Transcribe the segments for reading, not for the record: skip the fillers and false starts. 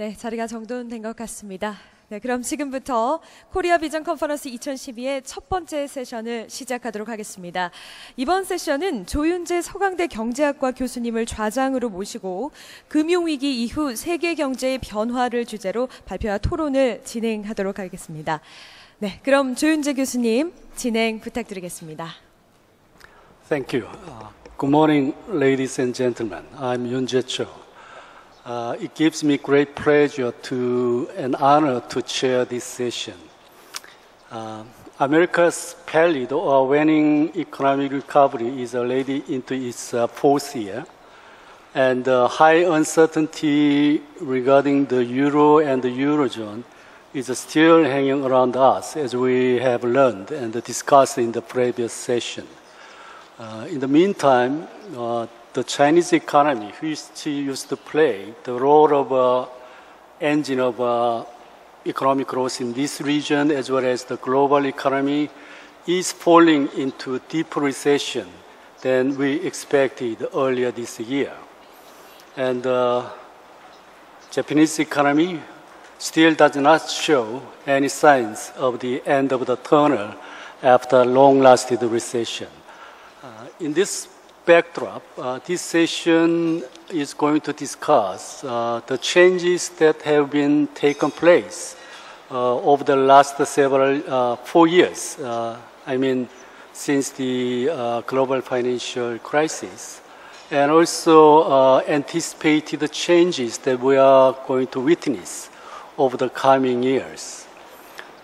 네, 자리가 정돈된 것 같습니다. 네, 그럼 지금부터 코리아 비전 컨퍼런스 2012의 첫 번째 세션을 시작하도록 하겠습니다. 이번 세션은 조윤재 서강대 경제학과 교수님을 좌장으로 모시고 금융위기 이후 세계 경제의 변화를 주제로 발표와 토론을 진행하도록 하겠습니다. 네, 그럼 조윤재 교수님 진행 부탁드리겠습니다. Thank you. Good morning, ladies and gentlemen. I'm Yoon-jae Cho. It gives me great pleasure and honor to chair this session. America's pallid or waning economic recovery is already into its fourth year, and high uncertainty regarding the euro and the eurozone is still hanging around us, as we have learned and discussed in the previous session. In the meantime, the Chinese economy, which used to play the role of engine of economic growth in this region as well as the global economy, is falling into deeper recession than we expected earlier this year. And the Japanese economy still does not show any signs of the end of the tunnel after long-lasting recession. In this backdrop, this session is going to discuss the changes that have been taken place over the last 4 years. I mean, since the global financial crisis, and also anticipate the changes that we are going to witness over the coming years.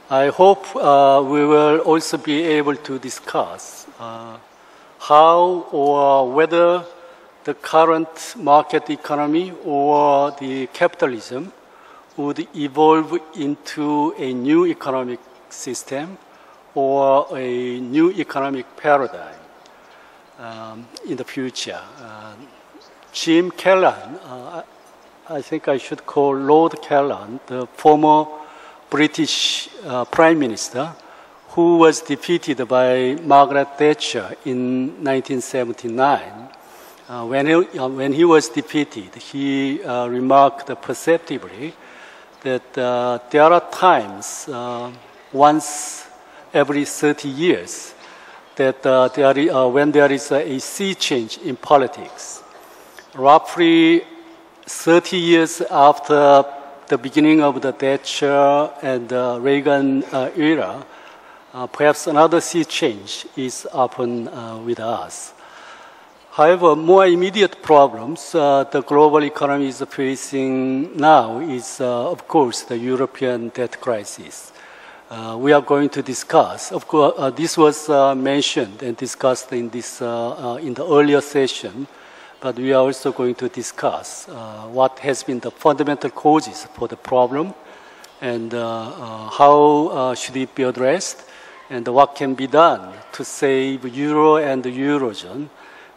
I hope we will also be able to discuss how or whether the current market economy or the capitalism would evolve into a new economic system or a new economic paradigm in the future. Jim Callan, I think I should call Lord Callan, the former British Prime Minister, who was defeated by Margaret Thatcher in 1979. When he was defeated, he remarked perceptibly that there are times, once every 30 years, that when there is a sea change in politics. Roughly 30 years after the beginning of the Thatcher and Reagan era, perhaps another sea change is upon with us. However, more immediate problems the global economy is facing now is, of course, the European debt crisis. We are going to discuss. Of course, this was mentioned and discussed in the earlier session, but we are also going to discuss what has been the fundamental causes for the problem and how should it be addressed, and what can be done to save euro and the eurozone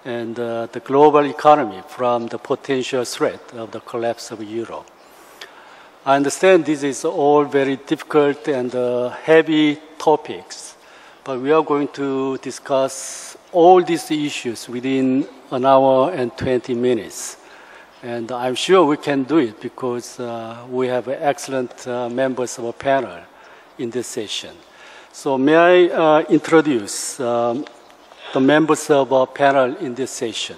and the global economy from the potential threat of the collapse of euro. I understand this is all very difficult and heavy topics, but we are going to discuss all these issues within 1 hour and 20 minutes. And I'm sure we can do it because we have excellent members of our panel in this session. So may I introduce the members of our panel in this session.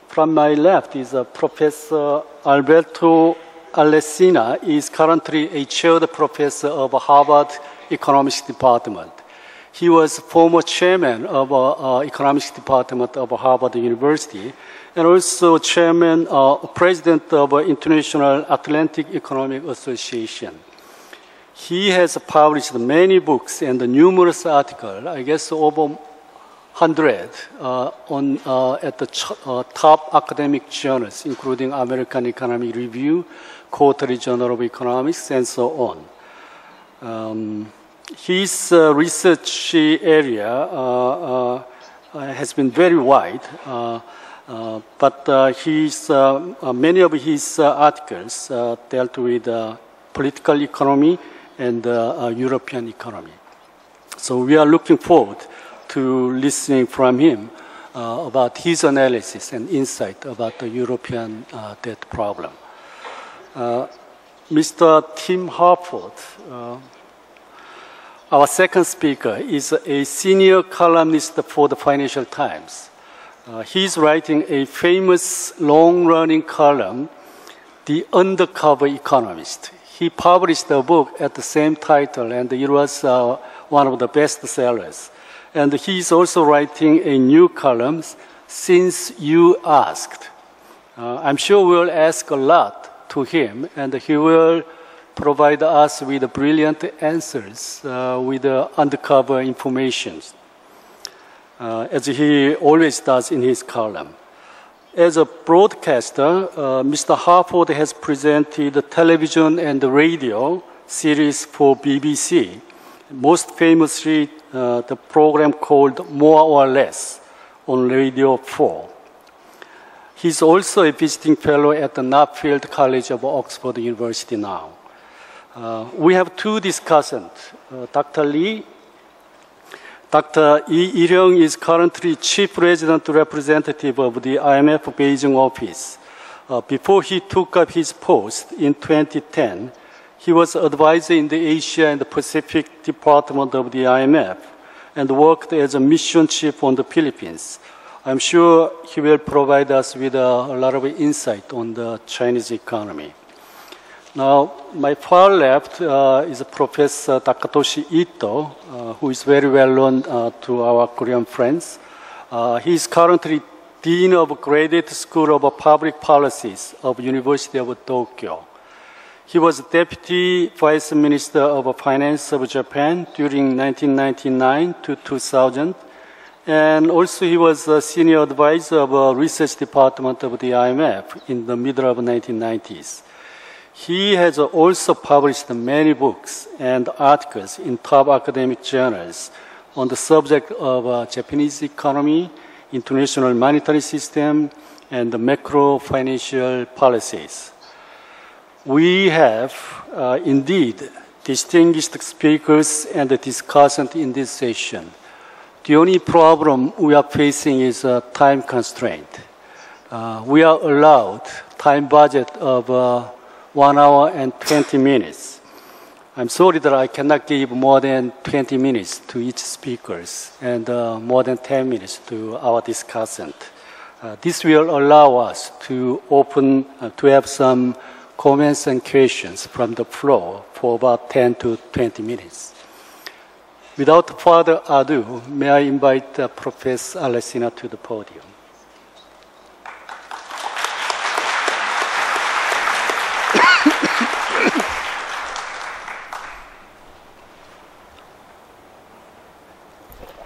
From my left is Professor Alberto Alessina. He is currently a chaired professor of Harvard Economics Department. He was former chairman of Economics Department of Harvard University and also chairman, president of International Atlantic Economic Association. He has published many books and numerous articles, I guess over 100, at the top academic journals, including American Economic Review, Quarterly Journal of Economics, and so on. His research area has been very wide, but many of his articles dealt with political economy and European economy. So we are looking forward to listening from him about his analysis and insight about the European debt problem. Mr. Tim Harford, our second speaker, is a senior columnist for the Financial Times. He's writing a famous long-running column, The Undercover Economist. He published a book at the same title, and it was one of the best sellers. And he's also writing a new column, Since You Asked. I'm sure we'll ask a lot to him, and he will provide us with brilliant answers with undercover information, as he always does in his column. As a broadcaster, Mr. Harford has presented the television and the radio series for BBC, most famously the program called More or Less on Radio 4. He's also a visiting fellow at the Nuffield College of Oxford University now. We have two discussants, Dr. Lee. Dr. Lee Il-hyung is currently Chief Resident Representative of the IMF Beijing office. Before he took up his post in 2010, he was advisor in the Asia and the Pacific Department of the IMF and worked as a mission chief on the Philippines. I'm sure he will provide us with a lot of insight on the Chinese economy. Now, my far left is Professor Takatoshi Ito, who is very well known to our Korean friends. He is currently Dean of Graduate School of Public Policies of University of Tokyo. He was Deputy Vice Minister of Finance of Japan during 1999 to 2000. And also he was a senior advisor of a research department of the IMF in the middle of the 1990s. He has also published many books and articles in top academic journals on the subject of Japanese economy, international monetary system, and the macro financial policies. We have indeed distinguished speakers and discussants in this session. The only problem we are facing is a time constraint. We are allowed time budget of 1 hour and 20 minutes. I'm sorry that I cannot give more than 20 minutes to each speaker and more than 10 minutes to our discussant. This will allow us to to have some comments and questions from the floor for about 10 to 20 minutes. Without further ado, may I invite Professor Alessina to the podium.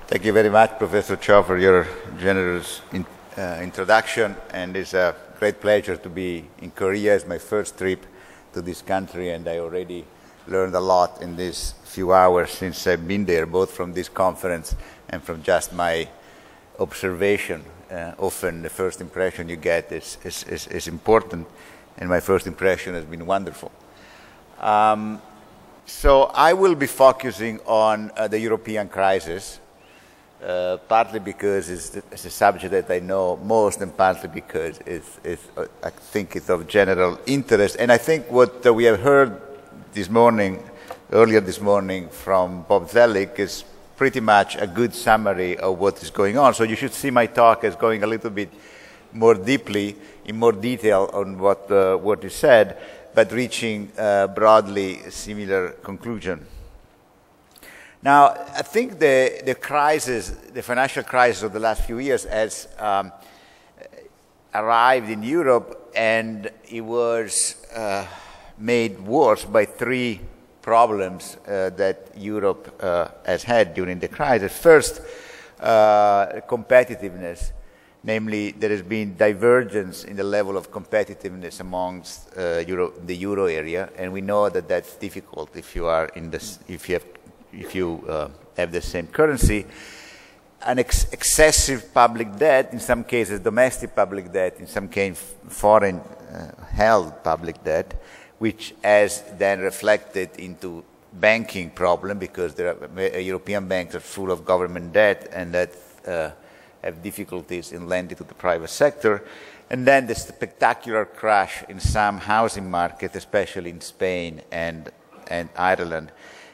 Thank you very much, Professor Cho, for your generous introduction, and it's a great pleasure to be in Korea. It's my first trip to this country, and I already learned a lot in these few hours since I've been there, both from this conference and from just my observation. Often the first impression you get is important, and my first impression has been wonderful. So I will be focusing on the European crisis, partly because it's a subject that I know most, and partly because I think it's of general interest. And I think what we have heard earlier this morning from Bob Zellick is pretty much a good summary of what is going on. So you should see my talk as going a little bit more deeply, in more detail on what is said, but reaching broadly a similar conclusion. Now, I think the financial crisis of the last few years has arrived in Europe, and it was made worse by three problems that Europe has had during the crisis. First, competitiveness. Namely, there has been divergence in the level of competitiveness amongst the euro area, and we know that that's difficult if you have the same currency. An excessive public debt, in some cases domestic public debt, in some cases foreign held public debt, which has then reflected into banking problem, because European banks are full of government debt and that have difficulties in lending to the private sector. And then the spectacular crash in some housing markets, especially in Spain and Ireland.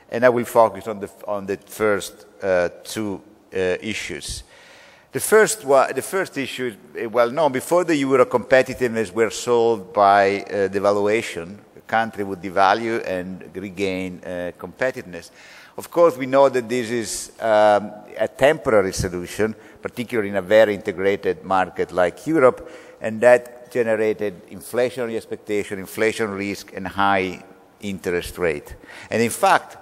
And I will focus on the first two issues. The first issue is well known. Before the euro, competitiveness were solved by devaluation. The country would devalue and regain competitiveness. Of course, we know that this is a temporary solution, particularly in a very integrated market like Europe, and that generated inflationary expectation, inflation risk, and high interest rate. And in fact,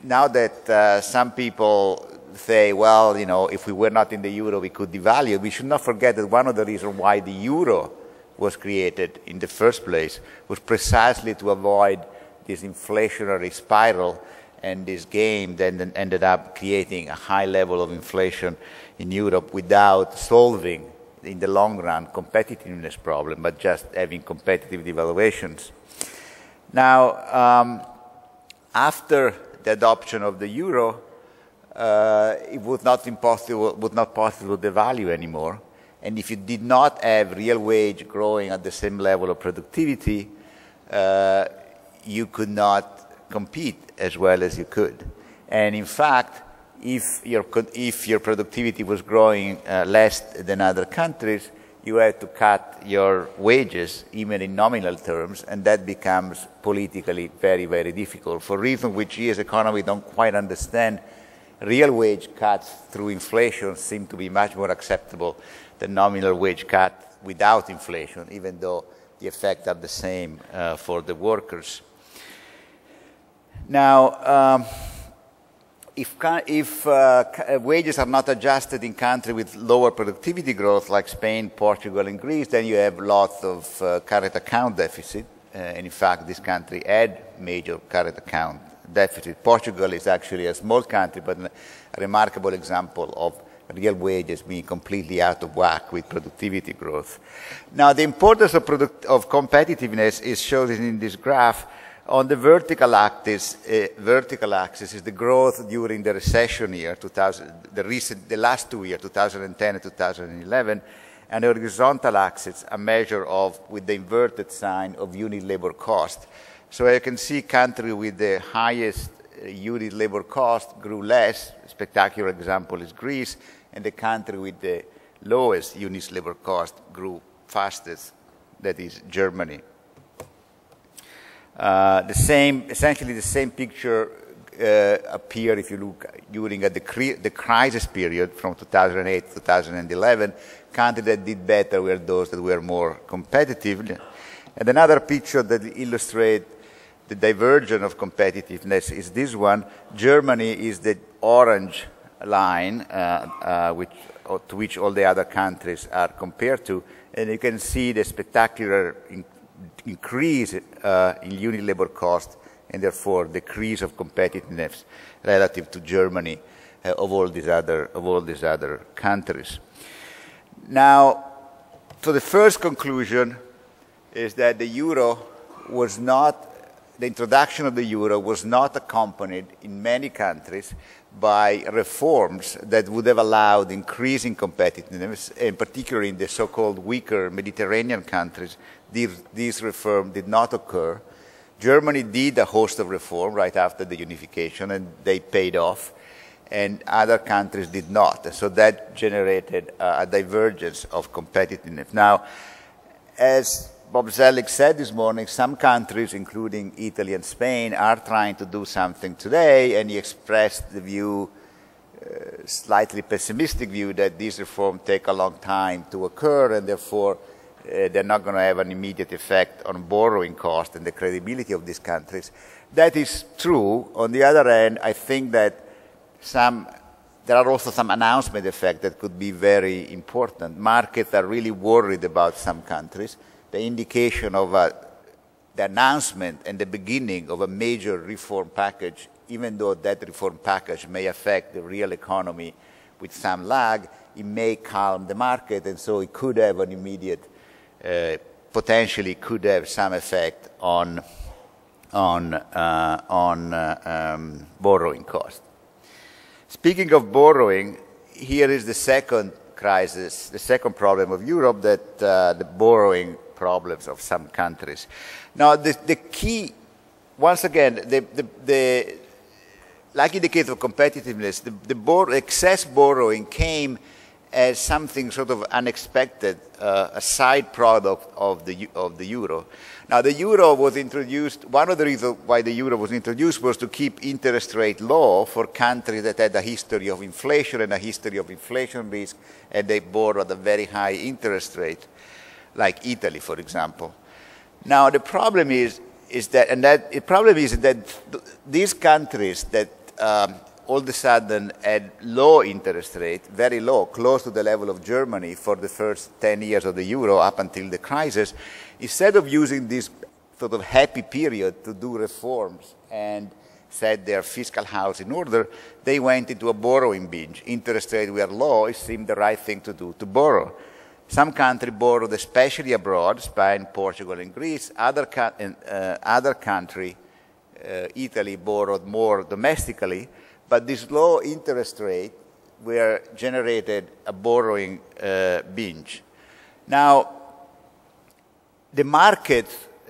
now that some people say, well, you know, if we were not in the euro, we could devalue, we should not forget that one of the reasons why the euro was created in the first place was precisely to avoid this inflationary spiral and this game then ended up creating a high level of inflation in Europe without solving, in the long run, competitiveness problem, but just having competitive devaluations. Now, after the adoption of the euro, it would not be possible to devalue anymore. And if you did not have real wage growing at the same level of productivity, you could not compete as well as you could. And in fact, if your productivity was growing less than other countries, you had to cut your wages, even in nominal terms, and that becomes politically very, very difficult. For reasons which we as economists don't quite understand, real wage cuts through inflation seem to be much more acceptable than nominal wage cut without inflation, even though the effects are the same for the workers. Now, if wages are not adjusted in countries with lower productivity growth, like Spain, Portugal, and Greece, then you have lots of current account deficit. And in fact, this country had major current account deficit. Portugal is actually a small country, but a remarkable example of real wages being completely out of whack with productivity growth. Now, the importance of competitiveness is shown in this graph. On the vertical axis is the growth during the recession year, the last 2 years, 2010 and 2011, and the horizontal axis, a measure of, with the inverted sign, of unit labor cost. So you can see country with the highest unit labor cost grew less. A spectacular example is Greece, and the country with the lowest unit labor cost grew fastest, that is Germany. Essentially the same picture appear if you look during the crisis period from 2008 to 2011. Countries that did better were those that were more competitive. And another picture that illustrates the divergence of competitiveness is this one. Germany is the orange line to which all the other countries are compared to. And you can see the spectacular increase in unit labor cost and therefore decrease of competitiveness relative to Germany of all these other countries. Now, so the first conclusion is that the introduction of the euro was not accompanied in many countries by reforms that would have allowed increasing competitiveness, and particularly in the so-called weaker Mediterranean countries, these reforms did not occur. Germany did a host of reforms right after the unification, and they paid off, and other countries did not. So that generated a divergence of competitiveness. Now, as Bob Zelig said this morning, some countries, including Italy and Spain, are trying to do something today, and he expressed the view, slightly pessimistic view, that these reforms take a long time to occur, and therefore they're not going to have an immediate effect on borrowing cost and the credibility of these countries. That is true. On the other hand, I think that there are also some announcement effects that could be very important. Markets are really worried about some countries. The indication of the announcement and the beginning of a major reform package, even though that reform package may affect the real economy with some lag, it may calm the market, and so it could have an immediate, potentially could have some effect on borrowing cost. Speaking of borrowing, here is the second crisis, the second problem of Europe, that the borrowing problems of some countries. Now, the key, once again, like in the case of competitiveness, the excess borrowing came as something sort of unexpected, a side product of the euro. Now, the euro was introduced, one of the reasons why the euro was introduced was to keep interest rate low for countries that had a history of inflation and a history of inflation risk, and they borrowed at a very high interest rate, like Italy, for example. Now, the problem is that these countries that all of a sudden had low interest rate, very low, close to the level of Germany for the first 10 years of the euro up until the crisis, instead of using this sort of happy period to do reforms and set their fiscal house in order, they went into a borrowing binge. Interest rates were low, it seemed the right thing to do, to borrow. Some countries borrowed, especially abroad, Spain, Portugal, and Greece. Other countries, Italy, borrowed more domestically, but this low interest rate were generated a borrowing binge. Now, the market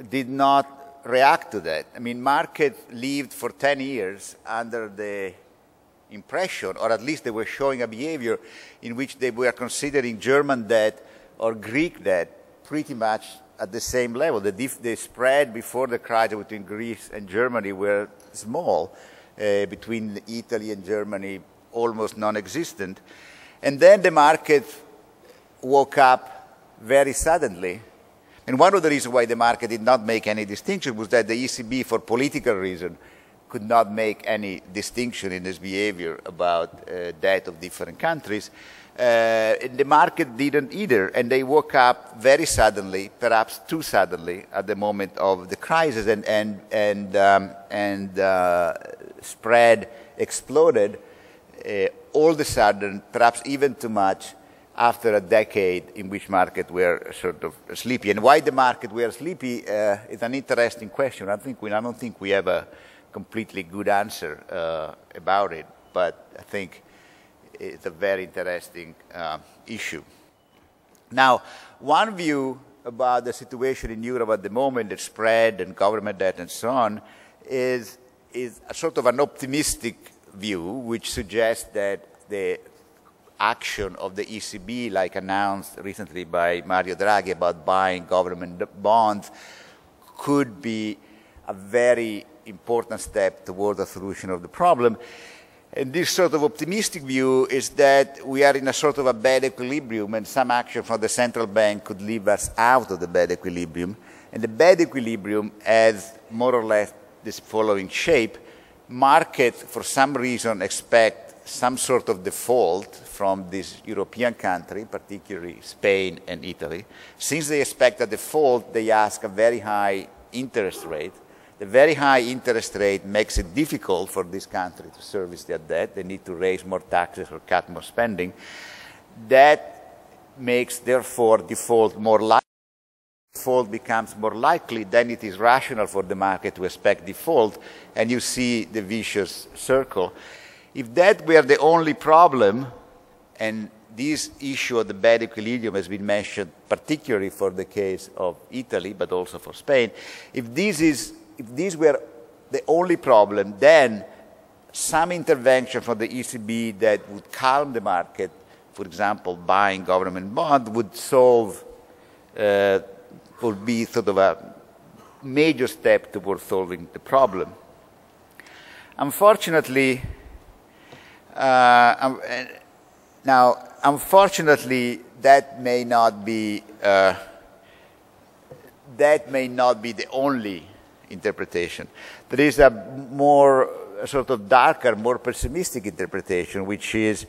did not react to that. I mean, markets lived for 10 years under the impression, or at least they were showing a behavior in which they were considering German debt or Greek debt pretty much at the same level. The spread before the crisis between Greece and Germany were small, between Italy and Germany almost non-existent. And then the market woke up very suddenly. And one of the reasons why the market did not make any distinction was that the ECB, for political reasons, could not make any distinction in its behavior about debt of different countries. The market didn't either, and they woke up very suddenly, perhaps too suddenly, at the moment of the crisis, and spread exploded all of a sudden, perhaps even too much, after a decade in which markets were sort of sleepy. And why the market were sleepy is an interesting question. I don't think we have a completely good answer about it, but I think it's a very interesting issue. Now, one view about the situation in Europe at the moment, the spread and government debt and so on, is a sort of an optimistic view, which suggests that the action of the ECB, like announced recently by Mario Draghi about buying government bonds, could be a very important step toward the solution of the problem. And this sort of optimistic view is that we are in a sort of a bad equilibrium, and some action from the central bank could leave us out of the bad equilibrium. And the bad equilibrium has more or less this following shape. Markets, for some reason, expect some sort of default from this European country, particularly Spain and Italy. Since they expect a default, they ask a very high interest rate. The very high interest rate makes it difficult for this country to service their debt. They need to raise more taxes or cut more spending. That makes, therefore, default more likely. Default becomes more likely, then it is rational for the market to expect default, and you see the vicious circle. If that were the only problem, and this issue of the bad equilibrium has been mentioned particularly for the case of Italy, but also for Spain, if these were the only problem, then some intervention from the ECB that would calm the market, for example, buying government bonds, would solve, would be sort of a major step towards solving the problem. Unfortunately, unfortunately, that may not be the only interpretation. There is a more sort of darker, more pessimistic interpretation, which is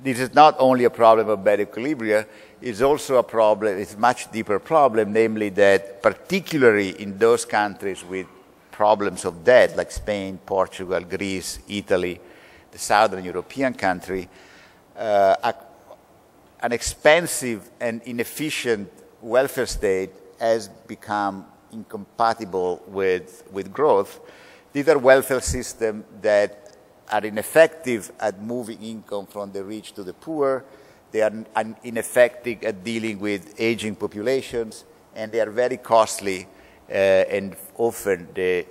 this is not only a problem of bad equilibria, it's also a problem, it's a much deeper problem, namely that particularly in those countries with problems of debt, like Spain, Portugal, Greece, Italy, the southern European country, an expensive and inefficient welfare state has become incompatible with growth. These are welfare systems that are ineffective at moving income from the rich to the poor. they are ineffective at dealing with aging populations, and they are very costly, and often the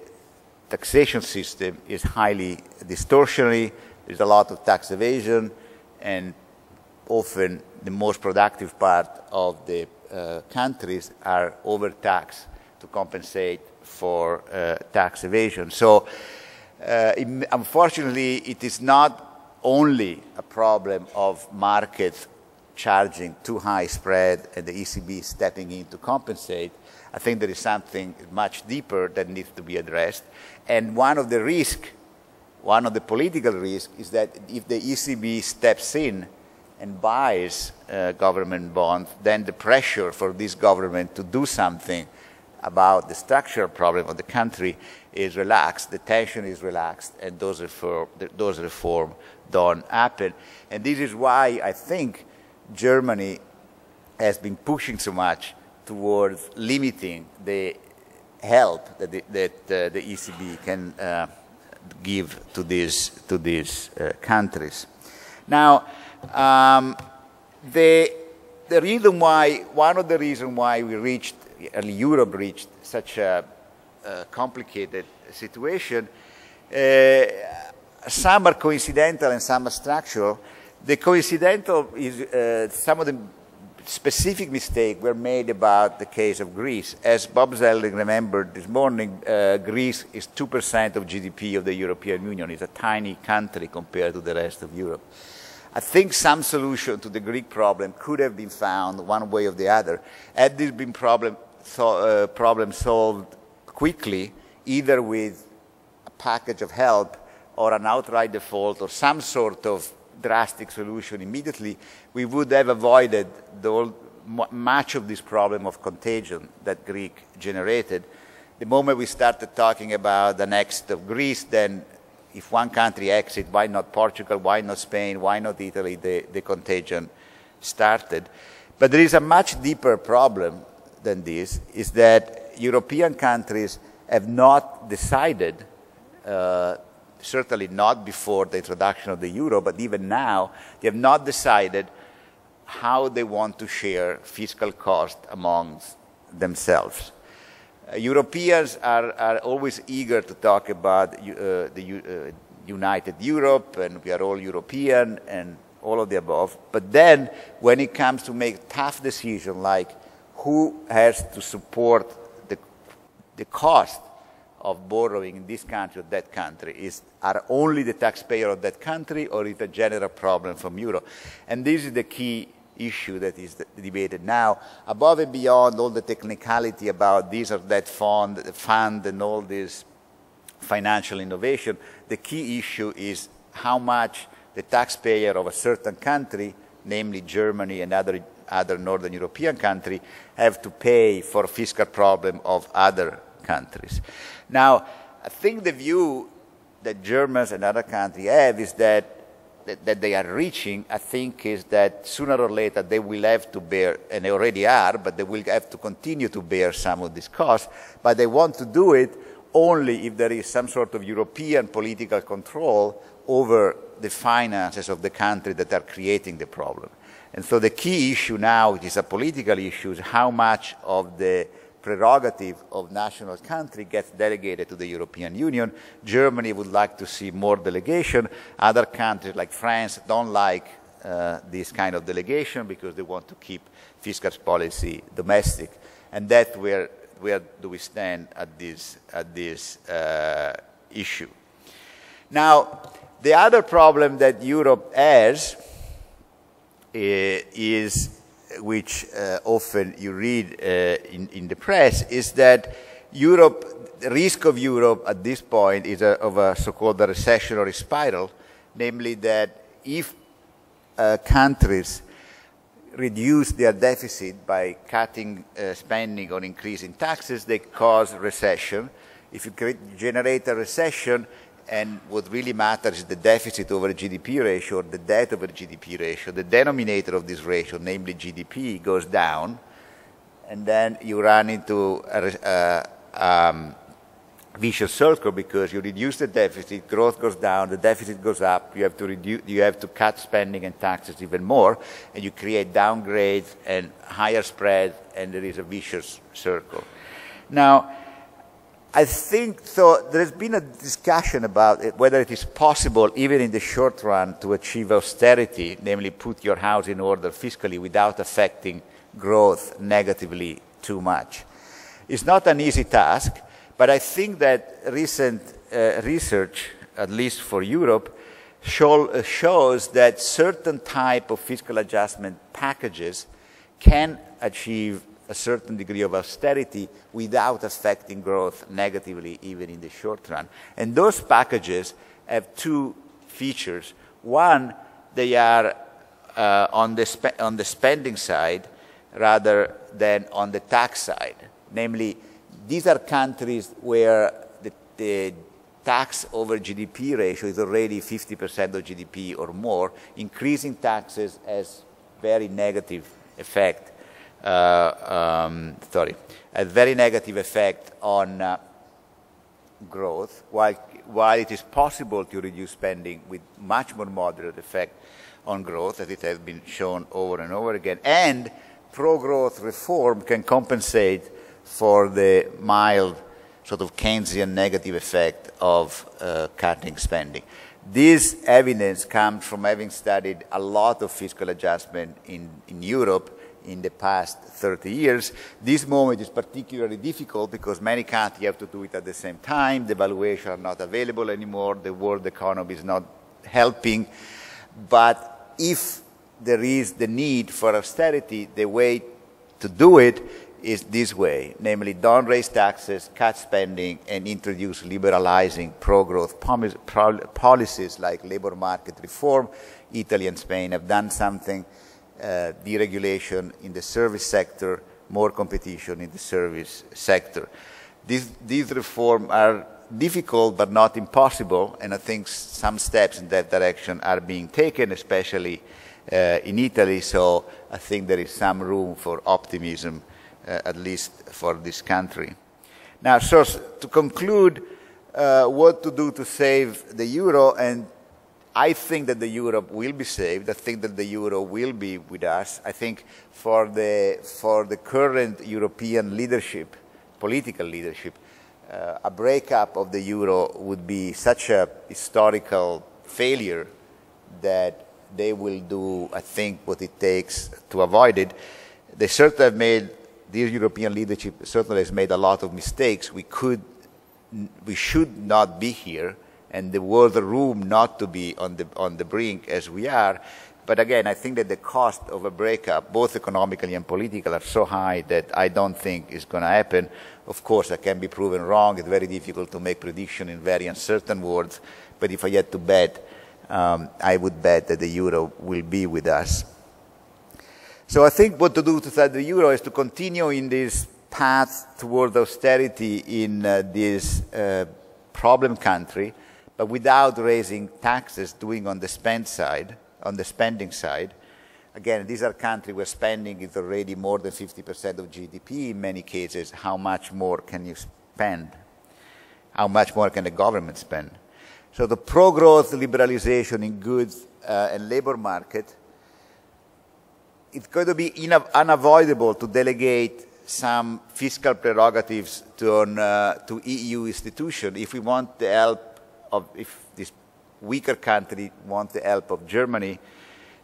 taxation system is highly distortionary. There's a lot of tax evasion, and often the most productive part of the countries are overtaxed to compensate for tax evasion. So unfortunately, it is not only a problem of markets charging too high spread and the ECB stepping in to compensate. I think there is something much deeper that needs to be addressed. And one of the political risks is that if the ECB steps in and buys government bonds, then the pressure for this government to do something about the structural problem of the country is relaxed, the tension is relaxed, and those reforms don't happen. And this is why I think Germany has been pushing so much towards limiting the help that the ECB can give to these countries. Now, the reason why, one of the reasons why Europe reached such a complicated situation, some are coincidental and some are structural. The coincidental is some of the specific mistakes were made about the case of Greece. As Bob Zelling remembered this morning, Greece is 2% of GDP of the European Union. It's a tiny country compared to the rest of Europe. I think some solution to the Greek problem could have been found one way or the other. Had this been problem solved quickly, either with a package of help or an outright default or some sort of drastic solution immediately, we would have avoided much of this problem of contagion that Greece generated. The moment we started talking about the next of Greece, then if one country exits, why not Portugal, why not Spain, why not Italy, the contagion started. But there is a much deeper problem than this, is that European countries have not decided, certainly not before the introduction of the euro, but even now, they have not decided how they want to share fiscal cost amongst themselves. Europeans are always eager to talk about the united Europe, and we are all European, and all of the above. But then, when it comes to make tough decisions like who has to support the cost of borrowing in this country or that country, are only the taxpayer of that country, or is it a general problem from Europe? And this is the key issue that is debated now, above and beyond all the technicality about this or that fund and all this financial innovation. The key issue is how much the taxpayer of a certain country, namely Germany and other Northern European countries, have to pay for fiscal problem of other countries. Now, I think the view that Germans and other countries have is that they are reaching, I think, is that sooner or later they will have to bear, and they already are, but they will have to continue to bear some of this cost, but they want to do it only if there is some sort of European political control over the finances of the country that are creating the problem. And so the key issue now, which is a political issue, is how much of the prerogative of national country gets delegated to the European Union. Germany would like to see more delegation. Other countries like France don't like this kind of delegation because they want to keep fiscal policy domestic. And that's where do we stand at this issue. Now, the other problem that Europe has is, which often you read in the press, is that the risk of Europe at this point is of a so-called recessionary spiral, namely that if countries reduce their deficit by cutting spending or increasing taxes, they cause recession. If you generate a recession, and what really matters is the deficit over GDP ratio or the debt over GDP ratio, the denominator of this ratio, namely GDP, goes down, and then you run into vicious circle, because you reduce the deficit, growth goes down, the deficit goes up, you have to cut spending and taxes even more, and you create downgrades and higher spread, and there is a vicious circle. Now, I think so. There's been a discussion about whether it is possible, even in the short run, to achieve austerity, namely put your house in order fiscally without affecting growth negatively too much. It's not an easy task, but I think that recent research, at least for Europe, shows that certain type of fiscal adjustment packages can achieve a certain degree of austerity without affecting growth negatively, even in the short run. And those packages have two features. One, they are on the spending side rather than on the tax side. Namely, these are countries where the tax over GDP ratio is already 50% of GDP or more. Increasing taxes has very negative effect. A very negative effect on growth, while it is possible to reduce spending with much more moderate effect on growth, as it has been shown over and over again. And pro-growth reform can compensate for the mild sort of Keynesian negative effect of cutting spending. This evidence comes from having studied a lot of fiscal adjustment in Europe in the past 30 years. This moment is particularly difficult because many countries have to do it at the same time. The valuations are not available anymore. The world economy is not helping. But if there is the need for austerity, the way to do it is this way, namely don't raise taxes, cut spending, and introduce liberalizing pro-growth policies like labor market reform. Italy and Spain have done something. Deregulation in the service sector, more competition in the service sector. These reforms are difficult but not impossible, and I think some steps in that direction are being taken, especially in Italy, so I think there is some room for optimism, at least for this country. Now, so to conclude, what to do to save the euro, and I think that the euro will be saved. I think that the euro will be with us. I think for the current European leadership, political leadership, a breakup of the euro would be such a historical failure that they will do, I think, what it takes to avoid it. They certainly have made, this European leadership certainly has made a lot of mistakes. We should not be here, and there was a room not to be on the brink as we are. But again, I think that the cost of a breakup, both economically and politically, are so high that I don't think it's going to happen. Of course, I can be proven wrong. It's very difficult to make prediction in very uncertain words. But if I had to bet, I would bet that the euro will be with us. So I think what to do to save the euro is to continue in this path toward austerity in this problem country, but without raising taxes, doing on the spending side. Again, these are countries where spending is already more than 50% of GDP in many cases. How much more can you spend? How much more can the government spend? So the pro-growth liberalization in goods and labor market, it's going to be unavoidable to delegate some fiscal prerogatives to EU institutions if we want the help of, if this weaker country wants the help of Germany,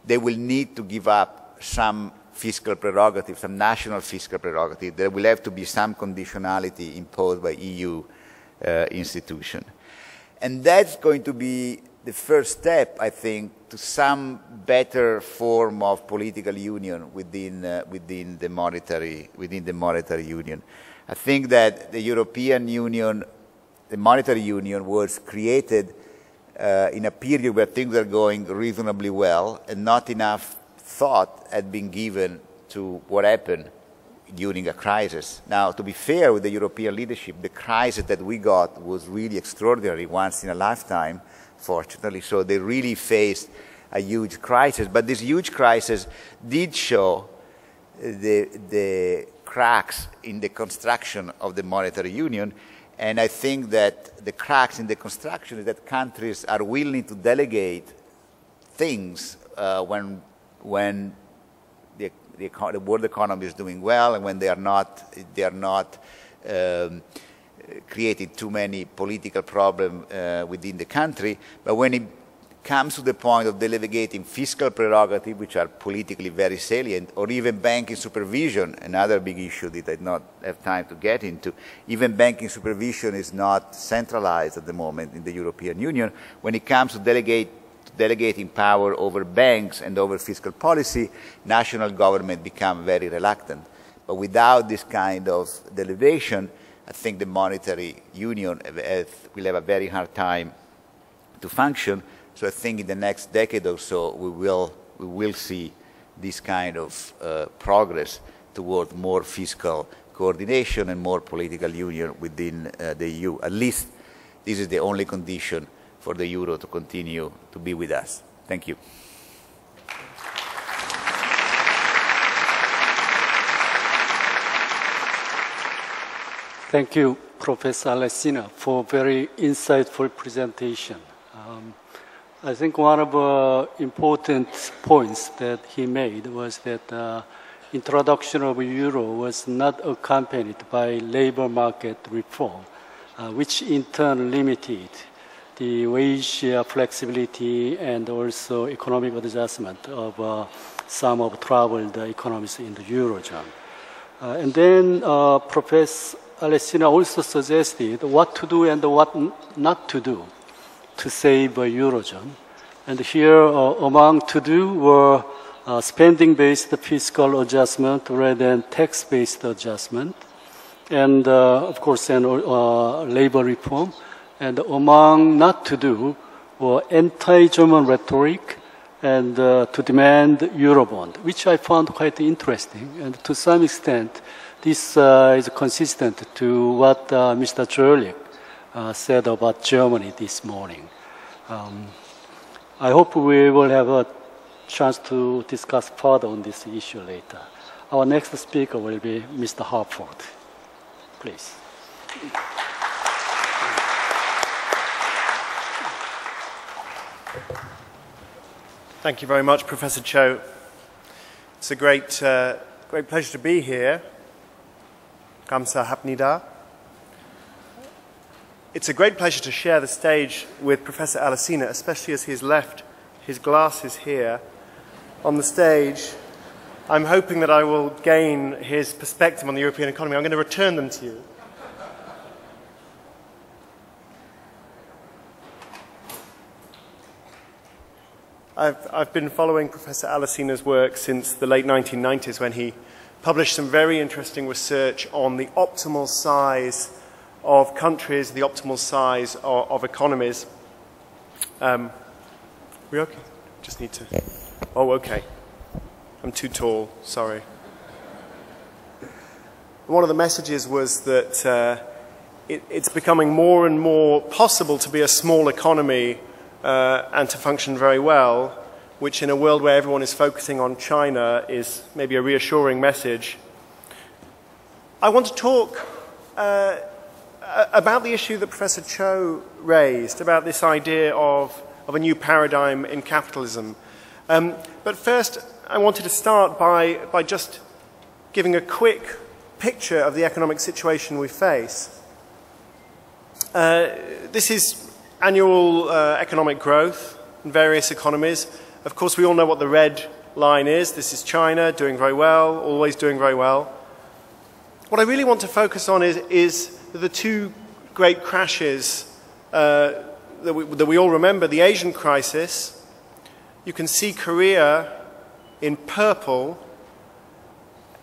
they will need to give up some fiscal prerogative, some national fiscal prerogative. There will have to be some conditionality imposed by EU institutions. And that's going to be the first step, I think, to some better form of political union within the monetary union. I think that the European Union, the monetary union, was created in a period where things are going reasonably well, and not enough thought had been given to what happened during a crisis. Now, to be fair with the European leadership, the crisis that we got was really extraordinary, once in a lifetime, fortunately. So they really faced a huge crisis. But this huge crisis did show the cracks in the construction of the monetary union, And I think that the cracks in the construction is that countries are willing to delegate things when the world economy is doing well, and when they are not creating too many political problems within the country. But when it comes to the point of delegating fiscal prerogatives, which are politically very salient, or even banking supervision, another big issue that I do not have time to get into, even banking supervision is not centralized at the moment in the European Union. When it comes to delegating power over banks and over fiscal policy, national government become very reluctant. But without this kind of delegation, I think the monetary union will have a very hard time to function. So I think in the next decade or so, we will see this kind of progress toward more fiscal coordination and more political union within the EU. At least this is the only condition for the euro to continue to be with us. Thank you. Thank you, Professor Alessina, for a very insightful presentation. I think one of the important points that he made was that introduction of euro was not accompanied by labor market reform, which in turn limited the wage flexibility and also economic adjustment of some of troubled economies in the Eurozone. And then Professor Alessina also suggested what to do and what not to do to save a Eurozone. And here among to do were spending-based fiscal adjustment rather than tax-based adjustment, and of course, labor reform. And among not to do were anti-German rhetoric and to demand Eurobond, which I found quite interesting. And to some extent, this is consistent to what Mr. Jurlick said about Germany this morning. I hope we will have a chance to discuss further on this issue later. Our next speaker will be Mr. Harford. Please. Thank you very much, Professor Cho. It's a great pleasure to be here. Kamsahamnida. It's a great pleasure to share the stage with Professor Alessina, especially as he has left his glasses here on the stage. I'm hoping that I will gain his perspective on the European economy. I'm going to return them to you. I've been following Professor Alessina's work since the late 1990s, when he published some very interesting research on the optimal size of countries, the optimal size of economies. We okay? Just need to... Oh, okay. I'm too tall, sorry. One of the messages was that it's becoming more and more possible to be a small economy and to function very well, which in a world where everyone is focusing on China is maybe a reassuring message. I want to talk about the issue that Professor Cho raised, about this idea of a new paradigm in capitalism. But first, I wanted to start by just giving a quick picture of the economic situation we face. This is annual economic growth in various economies. Of course, we all know what the red line is. This is China, doing very well, always doing very well. What I really want to focus on is the two great crashes that we all remember, the Asian crisis. You can see Korea in purple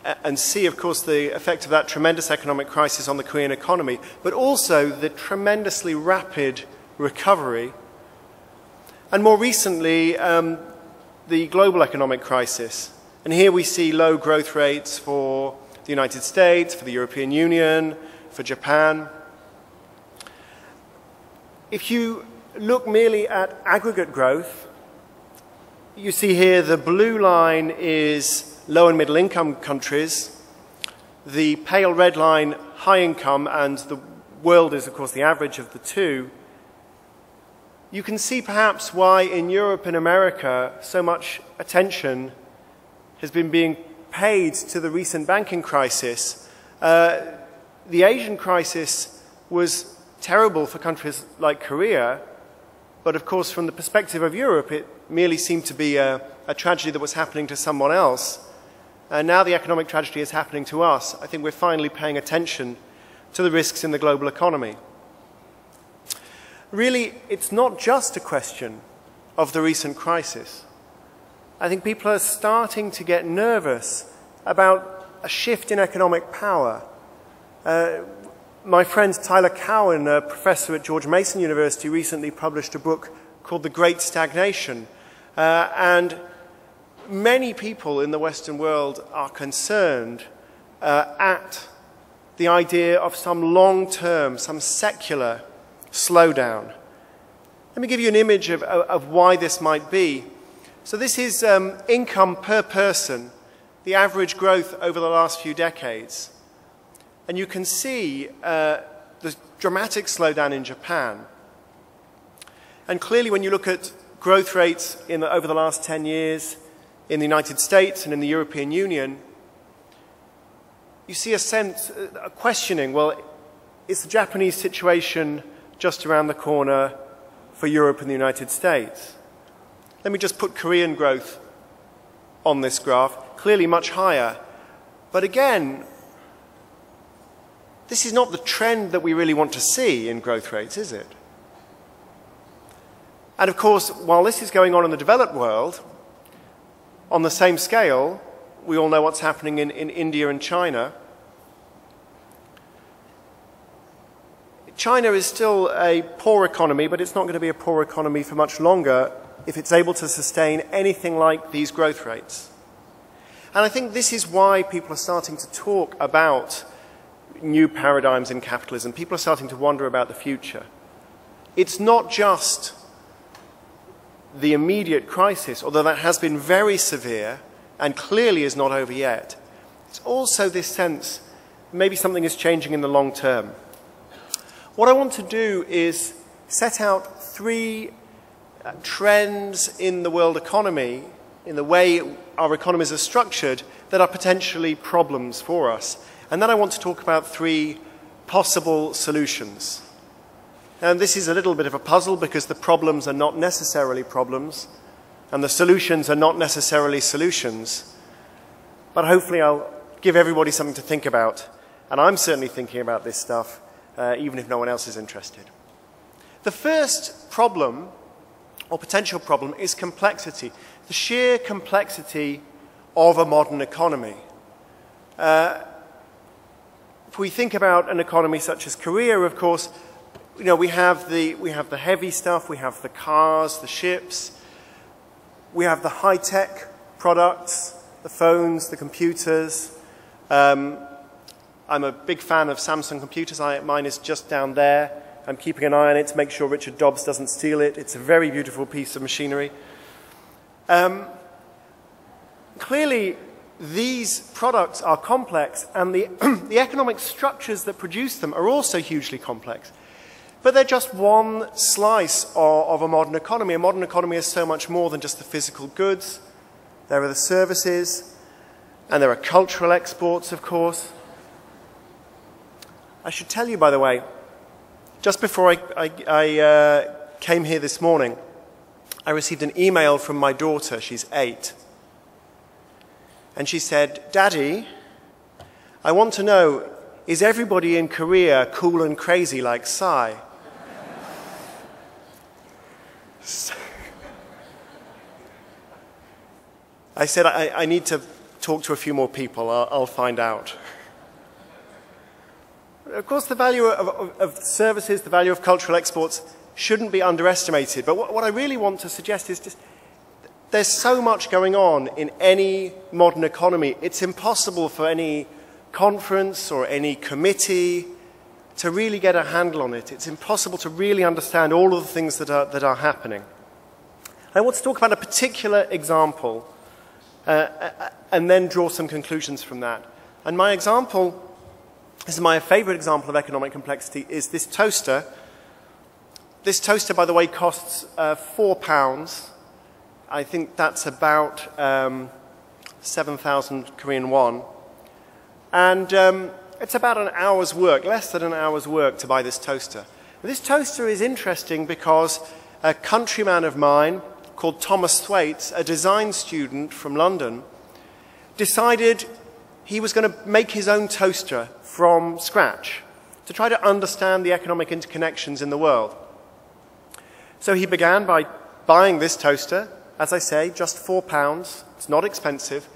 and see, of course, the effect of that tremendous economic crisis on the Korean economy, but also the tremendously rapid recovery. And more recently, the global economic crisis. And here we see low growth rates for the United States, for the European Union, for Japan. If you look merely at aggregate growth, you see here the blue line is low and middle income countries, the pale red line high income, and the world is, of course, the average of the two, you can see perhaps why in Europe and America so much attention has been being paid to the recent banking crisis. The Asian crisis was terrible for countries like Korea, but of course from the perspective of Europe it merely seemed to be a tragedy that was happening to someone else. And now the economic tragedy is happening to us. I think we're finally paying attention to the risks in the global economy. Really, it's not just a question of the recent crisis. I think people are starting to get nervous about a shift in economic power. My friend Tyler Cowen, a professor at George Mason University, recently published a book called The Great Stagnation. And many people in the Western world are concerned at the idea of some long-term, some secular slowdown. Let me give you an image of why this might be. So this is income per person, the average growth over the last few decades. And you can see the dramatic slowdown in Japan. And clearly when you look at growth rates over the last 10 years in the United States and in the European Union, you see a questioning, well, is the Japanese situation just around the corner for Europe and the United States? Let me just put Korean growth on this graph, clearly much higher. But again, this is not the trend that we really want to see in growth rates, is it? And of course, while this is going on in the developed world, on the same scale, we all know what's happening in India and China. China is still a poor economy, but it's not going to be a poor economy for much longer if it's able to sustain anything like these growth rates. And I think this is why people are starting to talk about new paradigms in capitalism. People are starting to wonder about the future. It's not just the immediate crisis, although that has been very severe and clearly is not over yet. It's also this sense maybe something is changing in the long term. What I want to do is set out three trends in the world economy, in the way our economies are structured, that are potentially problems for us. And then I want to talk about three possible solutions. And this is a little bit of a puzzle because the problems are not necessarily problems and the solutions are not necessarily solutions. But hopefully I'll give everybody something to think about. And I'm certainly thinking about this stuff, even if no one else is interested. The first problem, or potential problem, is complexity. The sheer complexity of a modern economy. If we think about an economy such as Korea, of course, we have the heavy stuff, we have the cars, the ships, we have the high-tech products, the phones, the computers. I'm a big fan of Samsung computers. Mine is just down there. I'm keeping an eye on it to make sure Richard Dobbs doesn't steal it. It's a very beautiful piece of machinery. Clearly, these products are complex, and the economic structures that produce them are also hugely complex. But they're just one slice of a modern economy. A modern economy is so much more than just the physical goods. There are the services, and there are cultural exports, of course. I should tell you, by the way, just before I came here this morning, I received an email from my daughter. She's 8. And she said, "Daddy, I want to know, is everybody in Korea cool and crazy like Psy?" I said, I need to talk to a few more people. I'll find out. Of course, the value of services, the value of cultural exports shouldn't be underestimated. But what I really want to suggest is just there's so much going on in any modern economy. It's impossible for any conference or any committee to really get a handle on it. It's impossible to really understand all of the things that are happening. I want to talk about a particular example and then draw some conclusions from that. And my example This is my favorite example of economic complexity, is this toaster. This toaster, by the way, costs £4. I think that's about 7,000 Korean won. And it's about an hour's work, less than an hour's work to buy this toaster. And this toaster is interesting because a countryman of mine called Thomas Thwaites, a design student from London, decided he was going to make his own toaster from scratch to try to understand the economic interconnections in the world. So he began by buying this toaster, as I say, just £4, it's not expensive,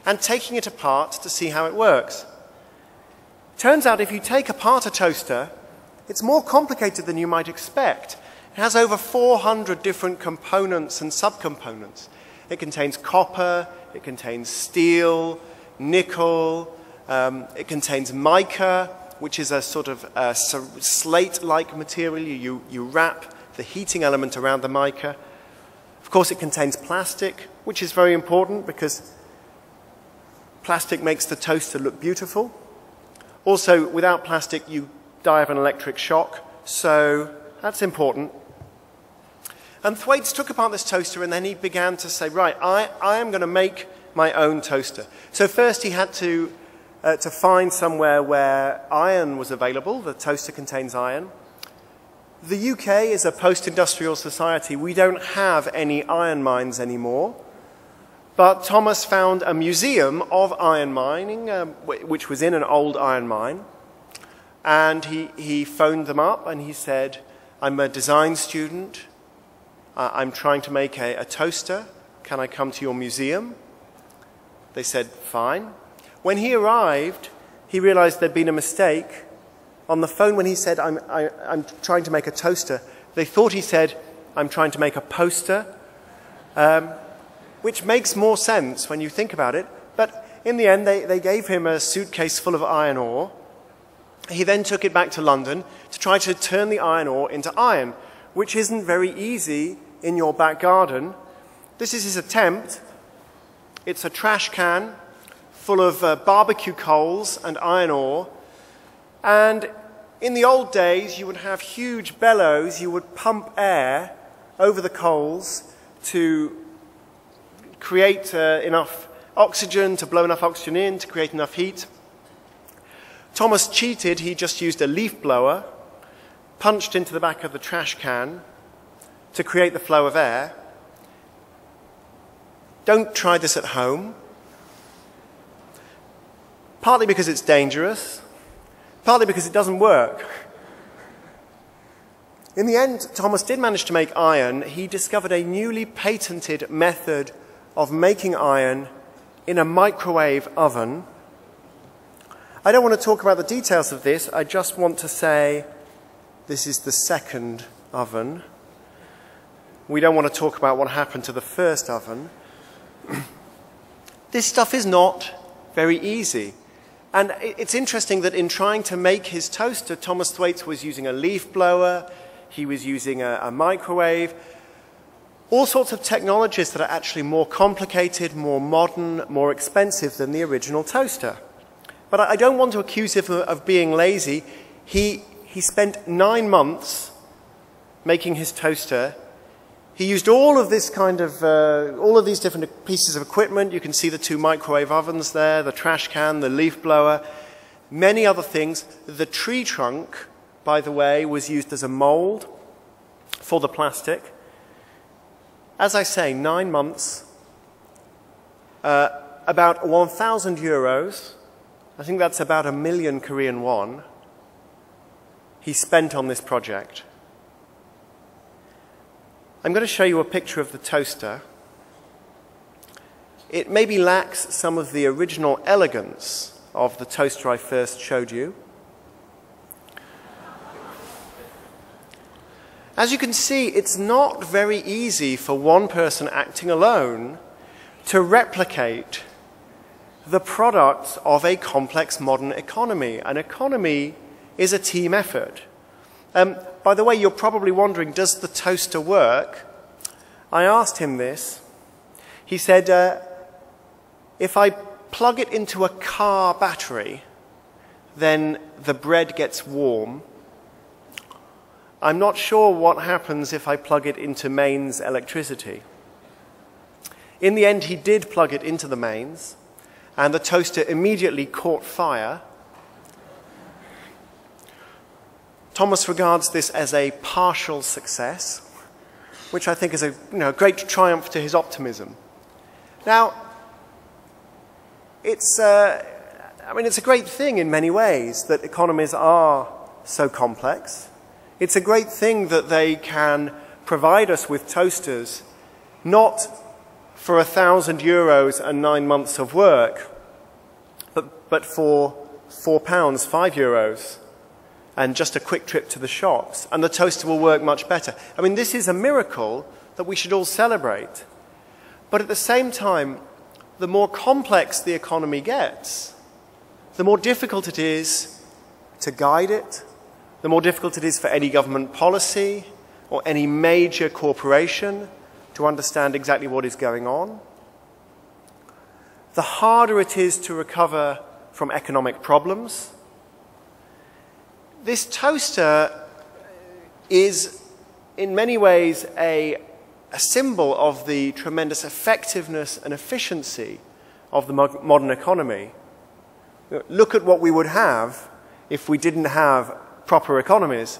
and taking it apart to see how it works. Turns out if you take apart a toaster, it's more complicated than you might expect. It has over 400 different components and subcomponents. It contains copper, it contains steel, nickel, it contains mica, which is a sort of slate-like material. You wrap the heating element around the mica. Of course, it contains plastic, which is very important because plastic makes the toaster look beautiful. Also, without plastic, you die of an electric shock, so that's important. And Thwaites took apart this toaster and then he began to say, right, I am going to make my own toaster. So first he had to find somewhere where iron was available. The toaster contains iron. The UK is a post-industrial society. We don't have any iron mines anymore. But Thomas found a museum of iron mining, which was in an old iron mine. And he phoned them up and he said, I'm a design student. I'm trying to make a toaster. Can I come to your museum? They said, fine. When he arrived, he realized there'd been a mistake. On the phone when he said, I'm trying to make a toaster, they thought he said, I'm trying to make a poster, which makes more sense when you think about it. But in the end, they gave him a suitcase full of iron ore. He then took it back to London to try to turn the iron ore into iron, which isn't very easy in your back garden. This is his attempt. It's a trash can full of barbecue coals and iron ore. And in the old days, you would have huge bellows. You would pump air over the coals to create enough oxygen, to blow enough oxygen in, to create enough heat. Thomas cheated. He just used a leaf blower, punched into the back of the trash can to create the flow of air. Don't try this at home. Partly because it's dangerous, partly because it doesn't work. In the end, Thomas did manage to make iron. He discovered a newly patented method of making iron in a microwave oven. I don't want to talk about the details of this. I just want to say this is the second oven. We don't want to talk about what happened to the first oven. This stuff is not very easy. And it's interesting that in trying to make his toaster, Thomas Thwaites was using a leaf blower, he was using a microwave, all sorts of technologies that are actually more complicated, more modern, more expensive than the original toaster. But I don't want to accuse him of being lazy. He spent 9 months making his toaster. He used all of this all of these different pieces of equipment. You can see the 2 microwave ovens there, the trash can, the leaf blower, many other things. The tree trunk, by the way, was used as a mold for the plastic. As I say, 9 months, about 1,000 euros, I think that's about 1 million Korean won, he spent on this project. I'm going to show you a picture of the toaster. It maybe lacks some of the original elegance of the toaster I first showed you. As you can see, it's not very easy for one person acting alone to replicate the products of a complex modern economy. An economy is a team effort. By the way, you're probably wondering, does the toaster work? I asked him this. He said, if I plug it into a car battery, then the bread gets warm. I'm not sure what happens if I plug it into mains electricity. In the end, he did plug it into the mains, and the toaster immediately caught fire. Thomas regards this as a partial success, which I think is a great triumph to his optimism. Now, it's a great thing in many ways that economies are so complex. It's a great thing that they can provide us with toasters, not for €1,000 and 9 months of work, but for £4, €5, and just a quick trip to the shops, and the toaster will work much better. I mean, this is a miracle that we should all celebrate. But at the same time, the more complex the economy gets, the more difficult it is to guide it, the more difficult it is for any government policy or any major corporation to understand exactly what is going on. The harder it is to recover from economic problems. This toaster is, in many ways, a symbol of the tremendous effectiveness and efficiency of the modern economy. Look at what we would have if we didn't have proper economies.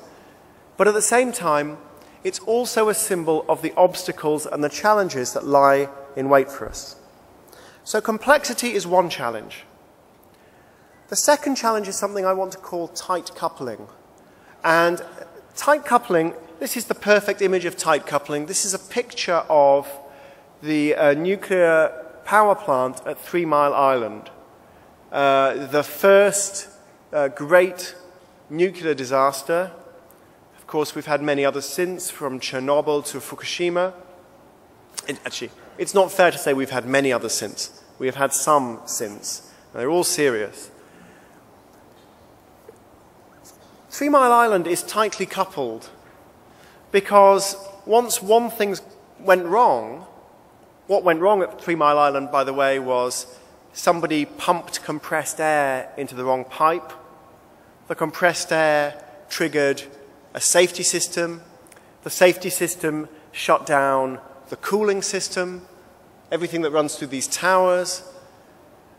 But at the same time, it's also a symbol of the obstacles and the challenges that lie in wait for us. So complexity is one challenge. The second challenge is something I want to call tight coupling. And tight coupling, this is the perfect image of tight coupling. This is a picture of the nuclear power plant at 3 Mile Island. The first great nuclear disaster. Of course, we've had many others since, from Chernobyl to Fukushima. Actually, it's not fair to say we've had many others since. We have had some since. They're all serious. 3 Mile Island is tightly coupled because once one thing went wrong, what went wrong at 3 Mile Island, by the way, was somebody pumped compressed air into the wrong pipe. The compressed air triggered a safety system. The safety system shut down the cooling system, everything that runs through these towers.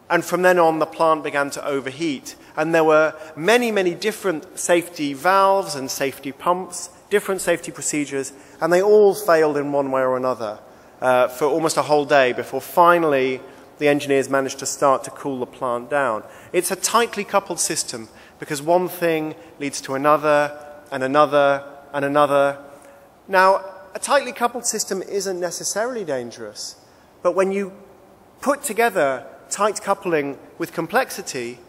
And from then on, the plant began to overheat. And there were many, many different safety valves and safety pumps, different safety procedures, and they all failed in one way or another for almost a whole day before finally the engineers managed to start to cool the plant down. It's a tightly coupled system because one thing leads to another and another and another. Now, a tightly coupled system isn't necessarily dangerous, but when you put together tight coupling with complexity,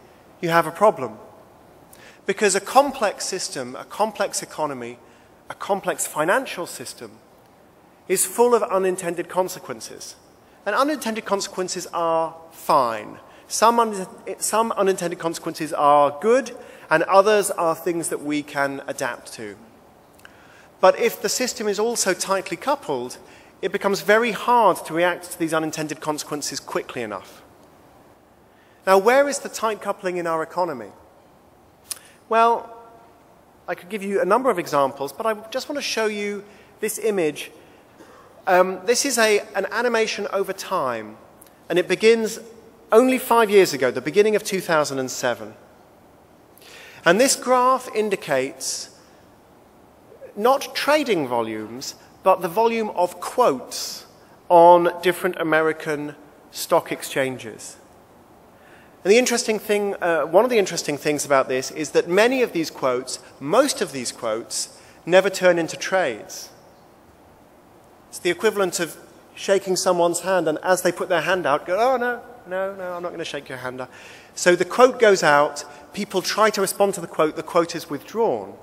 you have a problem. Because a complex system, a complex economy, a complex financial system is full of unintended consequences. And unintended consequences are fine. Some unintended consequences are good, and others are things that we can adapt to. But if the system is also tightly coupled, it becomes very hard to react to these unintended consequences quickly enough. Now, where is the tight coupling in our economy? Well, I could give you a number of examples, but I just want to show you this image. This is an animation over time, and it begins only 5 years ago, the beginning of 2007. And this graph indicates not trading volumes, but the volume of quotes on different American stock exchanges. And the interesting thing, one of the interesting things about this is that many of these quotes, most of these quotes, never turn into trades. It's the equivalent of shaking someone's hand, and as they put their hand out, go, oh, no, I'm not going to shake your hand out. So the quote goes out, people try to respond to the quote is withdrawn.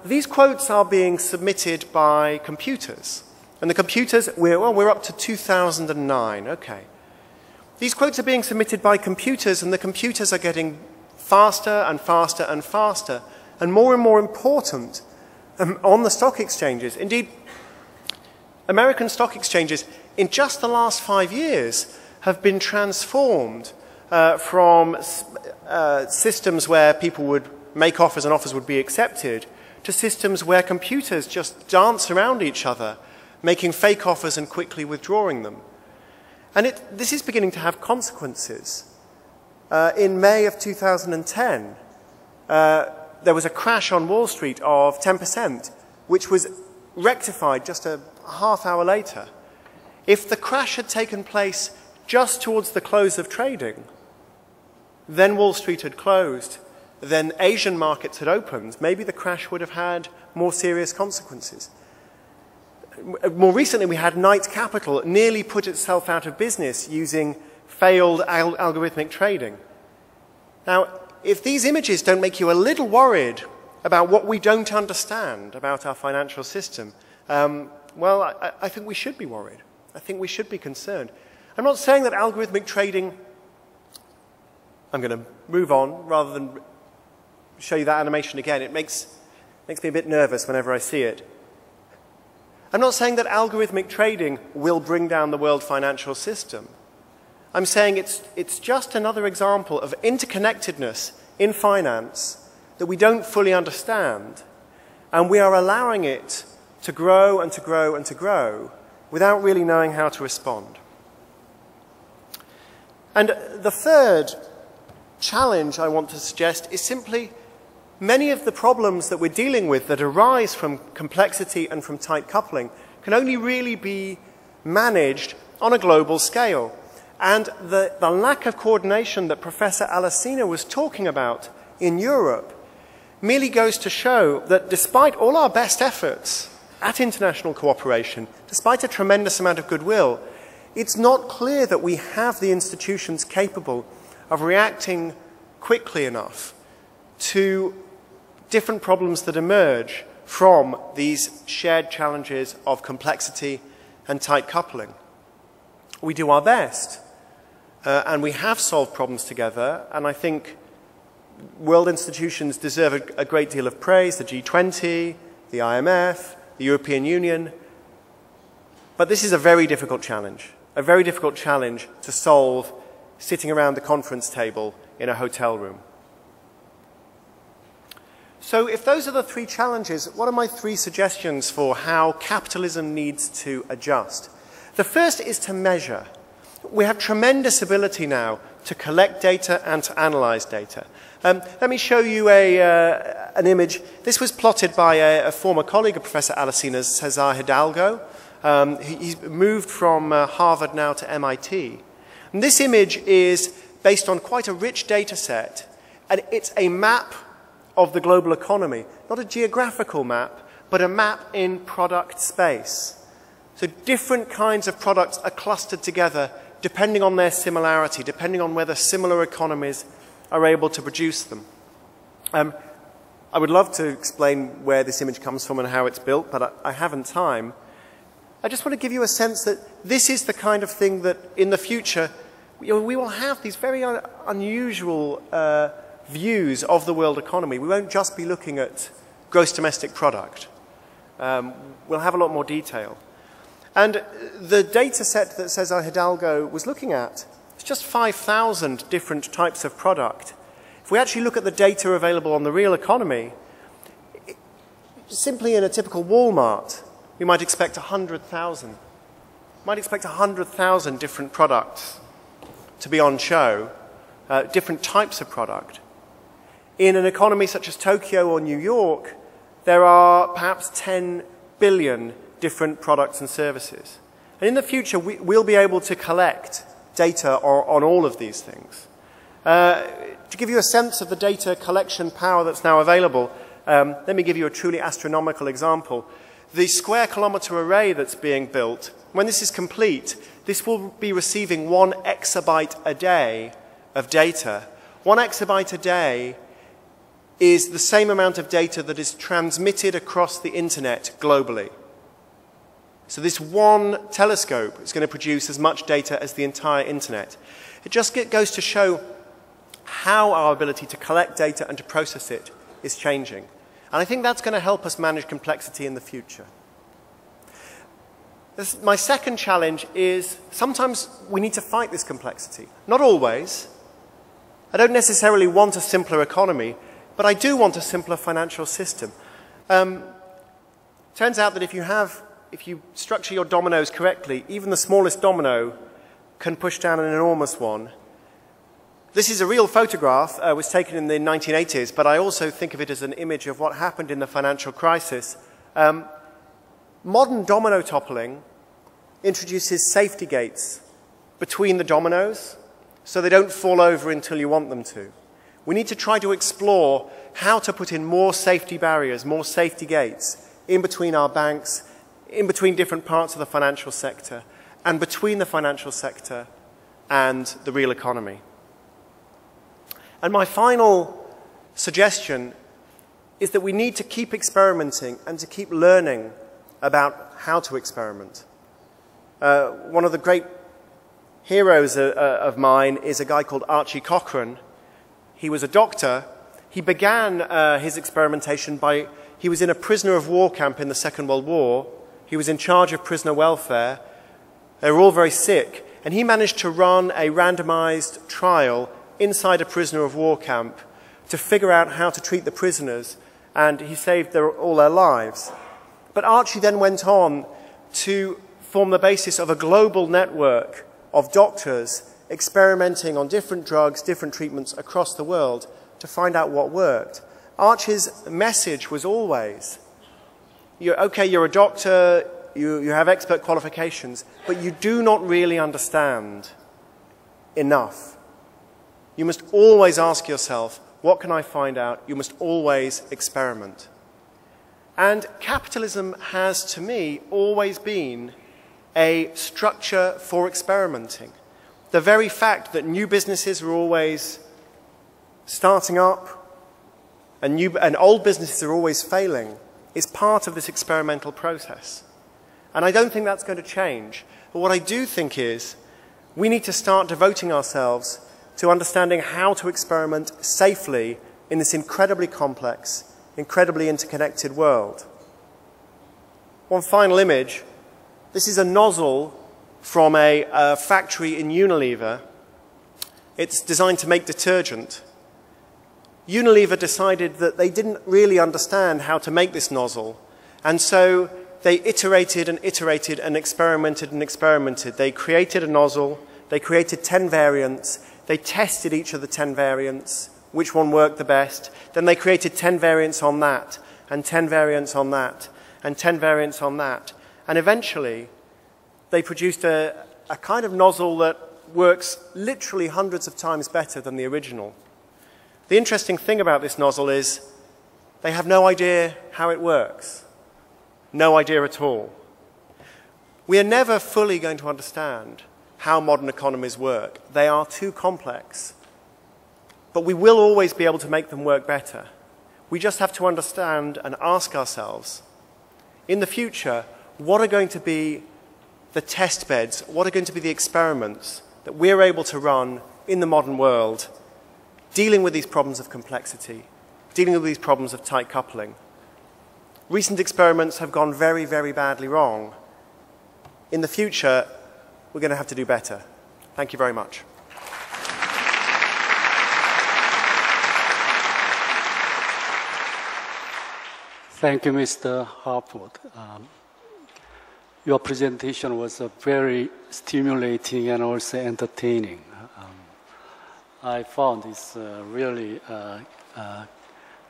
These quotes are being submitted by computers. And the computers, we're up to 2009, okay. These quotes are being submitted by computers, and the computers are getting faster and faster and faster, and more important on the stock exchanges. Indeed, American stock exchanges, in just the last 5 years, have been transformed from systems where people would make offers and offers would be accepted to systems where computers just dance around each other, making fake offers and quickly withdrawing them. And this is beginning to have consequences. In May of 2010, there was a crash on Wall Street of 10%, which was rectified just a half hour later. If the crash had taken place just towards the close of trading, then Wall Street had closed, then Asian markets had opened, maybe the crash would have had more serious consequences. More recently, we had Knight Capital nearly put itself out of business using failed algorithmic trading. Now, if these images don't make you a little worried about what we don't understand about our financial system, well, I think we should be worried. I think we should be concerned. I'm not saying that algorithmic trading... I'm going to move on rather than show you that animation again. It makes me a bit nervous whenever I see it. I'm not saying that algorithmic trading will bring down the world financial system. I'm saying it's just another example of interconnectedness in finance that we don't fully understand, and we are allowing it to grow and to grow and to grow without really knowing how to respond. And the third challenge I want to suggest is simply many of the problems that we're dealing with that arise from complexity and from tight coupling can only really be managed on a global scale. And the lack of coordination that Professor Alesina was talking about in Europe merely goes to show that despite all our best efforts at international cooperation, despite a tremendous amount of goodwill, it's not clear that we have the institutions capable of reacting quickly enough to different problems that emerge from these shared challenges of complexity and tight coupling. We do our best, and we have solved problems together, and I think world institutions deserve a great deal of praise, the G20, the IMF, the European Union. But this is a very difficult challenge to solve sitting around the conference table in a hotel room. So if those are the three challenges, what are my three suggestions for how capitalism needs to adjust? The first is to measure. We have tremendous ability now to collect data and to analyze data. Let me show you an image. This was plotted by a former colleague of Professor Alesina's, Cesar Hidalgo. He's moved from Harvard now to MIT. And this image is based on quite a rich data set, and it's a map of the global economy. Not a geographical map, but a map in product space. So different kinds of products are clustered together depending on their similarity, depending on whether similar economies are able to produce them. I would love to explain where this image comes from and how it's built, but I haven't time. I just want to give you a sense that this is the kind of thing that in the future we will have these very unusual views of the world economy. We won't just be looking at gross domestic product. We'll have a lot more detail. And the data set that Cesar Hidalgo was looking at is just 5,000 different types of product. If we actually look at the data available on the real economy, simply in a typical Walmart, we might expect 100,000. Might expect 100,000 different products to be on show, different types of product. In an economy such as Tokyo or New York, there are perhaps 10 billion different products and services. And in the future, we'll be able to collect data on all of these things. To give you a sense of the data collection power that's now available, let me give you a truly astronomical example. The square kilometer array that's being built, when this is complete, this will be receiving 1 exabyte a day of data. 1 exabyte a day is the same amount of data that is transmitted across the internet globally. So this one telescope is going to produce as much data as the entire internet. It just goes to show how our ability to collect data and to process it is changing. And I think that's going to help us manage complexity in the future. My second challenge is sometimes we need to fight this complexity. Not always, I don't necessarily want a simpler economy, but I do want a simpler financial system. Turns out that if you structure your dominoes correctly, even the smallest domino can push down an enormous one. This is a real photograph. It was taken in the 1980s, but I also think of it as an image of what happened in the financial crisis. Modern domino toppling introduces safety gates between the dominoes so they don't fall over until you want them to. We need to try to explore how to put in more safety barriers, more safety gates in between our banks, in between different parts of the financial sector, and between the financial sector and the real economy. And my final suggestion is that we need to keep experimenting and to keep learning about how to experiment. One of the great heroes of mine is a guy called Archie Cochrane. He was a doctor. He began his experimentation by, he was in a prisoner of war camp in the Second World War. He was in charge of prisoner welfare. They were all very sick. And he managed to run a randomized trial inside a prisoner of war camp to figure out how to treat the prisoners, and he saved all their lives. But Archie then went on to form the basis of a global network of doctors experimenting on different drugs, different treatments across the world to find out what worked. Archie's message was always, you're a doctor, you have expert qualifications, but you do not really understand enough. You must always ask yourself, what can I find out? You must always experiment. And capitalism has, to me, always been a structure for experimenting. The very fact that new businesses are always starting up and old businesses are always failing is part of this experimental process. And I don't think that's going to change. But what I do think is we need to start devoting ourselves to understanding how to experiment safely in this incredibly complex, incredibly interconnected world. One final image. This is a nozzle from a factory in Unilever. It's designed to make detergent. Unilever decided that they didn't really understand how to make this nozzle, and so they iterated and iterated and experimented and experimented. They created a nozzle, they created 10 variants, they tested each of the 10 variants, which one worked the best. Then they created 10 variants on that, and 10 variants on that, and 10 variants on that. And eventually, they produced a kind of nozzle that works literally hundreds of times better than the original. The interesting thing about this nozzle is they have no idea how it works. No idea at all. We are never fully going to understand how modern economies work. They are too complex. But we will always be able to make them work better. We just have to understand and ask ourselves, in the future, what are going to be the test beds, what are going to be the experiments that we're able to run in the modern world, dealing with these problems of complexity, dealing with these problems of tight coupling. Recent experiments have gone very, very badly wrong. In the future, we're going to have to do better. Thank you very much. Thank you, Mr. Harford. Your presentation was very stimulating and also entertaining. I found this really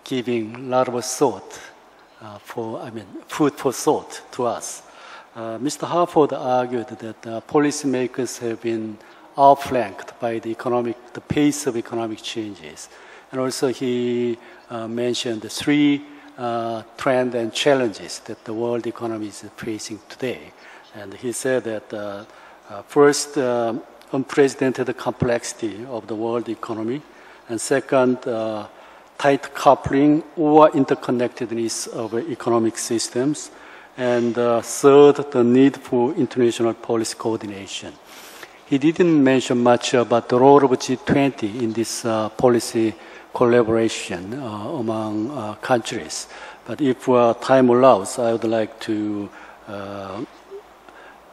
giving a lot of thought food for thought to us. Mr. Harford argued that policymakers have been outflanked by the pace of economic changes. And also he mentioned the three trends and challenges that the world economy is facing today. And he said that first, unprecedented complexity of the world economy, and second, tight coupling or interconnectedness of economic systems, and third, the need for international policy coordination. He didn't mention much about the role of G20 in this policy collaboration among countries. But if time allows, I would like to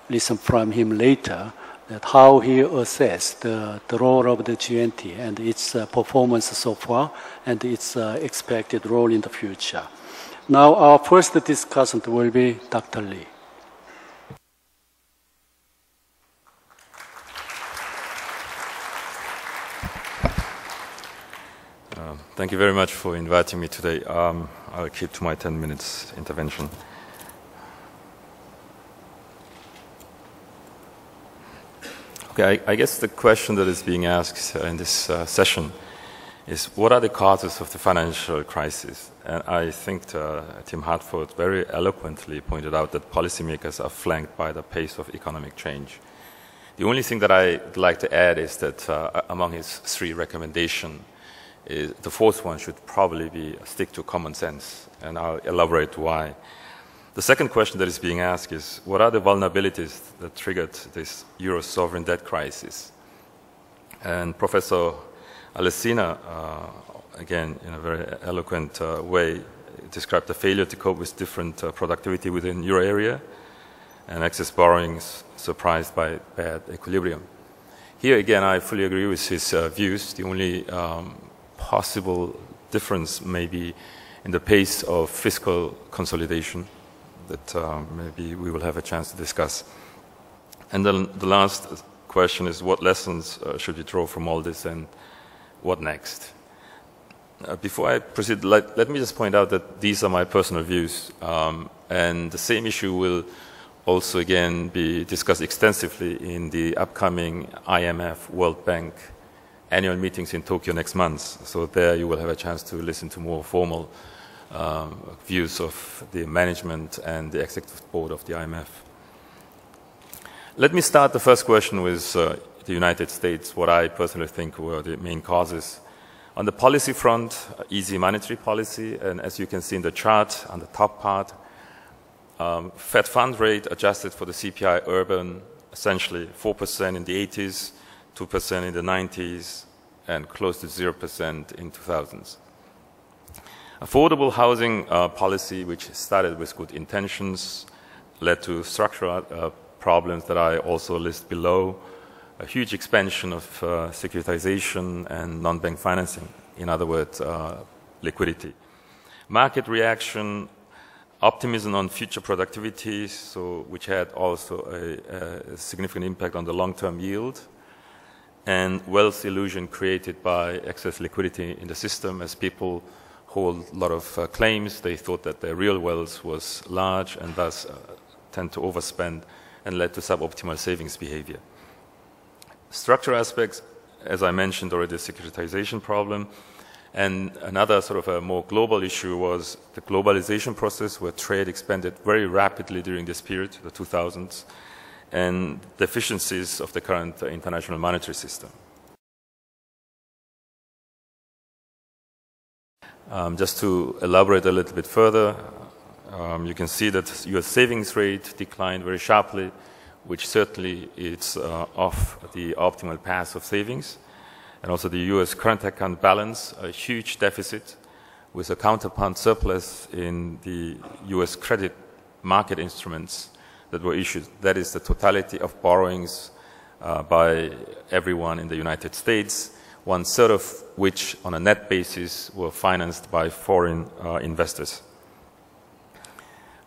listen from him later that how he assessed the role of the GNT and its performance so far and its expected role in the future. Now, our first discussant will be Dr. Lee. Thank you very much for inviting me today. I'll keep to my 10 minutes intervention. Okay, I guess the question that is being asked in this session is, what are the causes of the financial crisis? And I think Tim Hartford very eloquently pointed out that policymakers are flanked by the pace of economic change. The only thing that I'd like to add is that among his 3 recommendations, the 4th one should probably be stick to common sense, and I'll elaborate why. The second question that is being asked is, what are the vulnerabilities that triggered this Euro sovereign debt crisis? And Professor Alessina, again, in a very eloquent way, described the failure to cope with different productivity within Euro area and excess borrowings surprised by bad equilibrium. Here again, I fully agree with his views. The only possible difference may be in the pace of fiscal consolidation that maybe we will have a chance to discuss. And then the last question is, what lessons should we draw from all this and what next? Before I proceed, let me just point out that these are my personal views, and the same issue will also again be discussed extensively in the upcoming IMF World Bank annual meetings in Tokyo next month. So there you will have a chance to listen to more formal views of the management and the executive board of the IMF. Let me start the first question with the United States, what I personally think were the main causes. On the policy front, easy monetary policy, and as you can see in the chart on the top part, Fed fund rate adjusted for the CPI urban, essentially 4% in the 80s, 2% in the 90s, and close to 0% in 2000s. Affordable housing policy, which started with good intentions, led to structural problems that I also list below. A huge expansion of securitization and non-bank financing, in other words, liquidity. Market reaction, optimism on future productivity, which had also a significant impact on the long-term yield, and wealth illusion created by excess liquidity in the system. As people hold a lot of claims, they thought that their real wealth was large and thus tend to overspend and led to suboptimal savings behavior. Structural aspects, as I mentioned already, the securitization problem. And another sort of a more global issue was the globalization process, where trade expanded very rapidly during this period, the 2000s, and deficiencies of the current international monetary system. Just to elaborate a little bit further, you can see that US savings rate declined very sharply, which certainly is off the optimal path of savings. And also the US current account balance, a huge deficit with a counterpart surplus in the US credit market instruments that were issued. That is the totality of borrowings by everyone in the United States, 1/3 of which on a net basis were financed by foreign investors.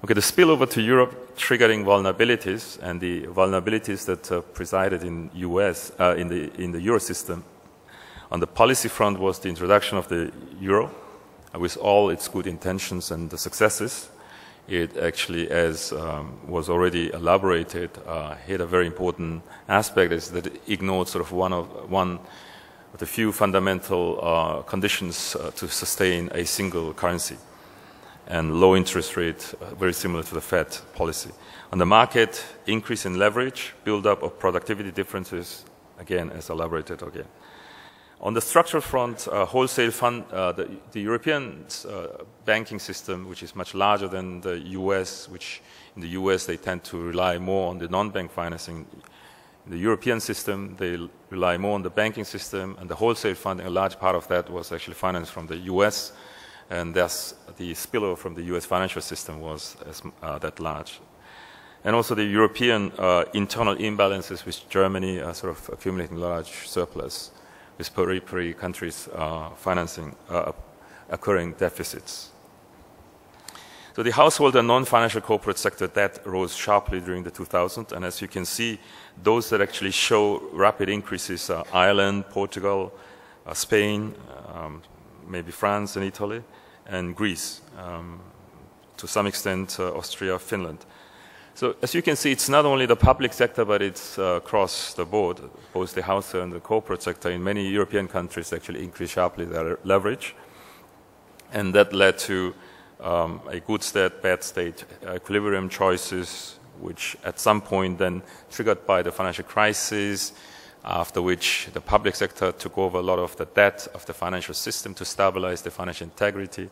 Okay, the spillover to Europe triggering vulnerabilities, and the vulnerabilities that presided in US in the euro system. On the policy front was the introduction of the euro, with all its good intentions and the successes. It actually, as was already elaborated, had a very important aspect, is that it ignored sort of one of the few fundamental conditions to sustain a single currency, and low interest rate, very similar to the Fed policy. On the market, increase in leverage, build-up of productivity differences, again, as elaborated again. On the structural front, wholesale fund, the European banking system, which is much larger than the US, which in the US they tend to rely more on the non-bank financing. In the European system, they rely more on the banking system, and the wholesale funding, a large part of that was actually financed from the US, and thus the spillover from the US financial system was that large. And also the European internal imbalances with Germany are sort of accumulating large surplus, with periphery countries financing occurring deficits. So the household and non-financial corporate sector debt rose sharply during the 2000s, and as you can see, those that actually show rapid increases are Ireland, Portugal, Spain, maybe France and Italy, and Greece, to some extent Austria, Finland. So as you can see, it's not only the public sector, but it's across the board. Both the household and the corporate sector in many European countries actually increased sharply their leverage, and that led to a good state, bad state equilibrium choices, which at some point then triggered by the financial crisis, after which the public sector took over a lot of the debt of the financial system to stabilize the financial integrity,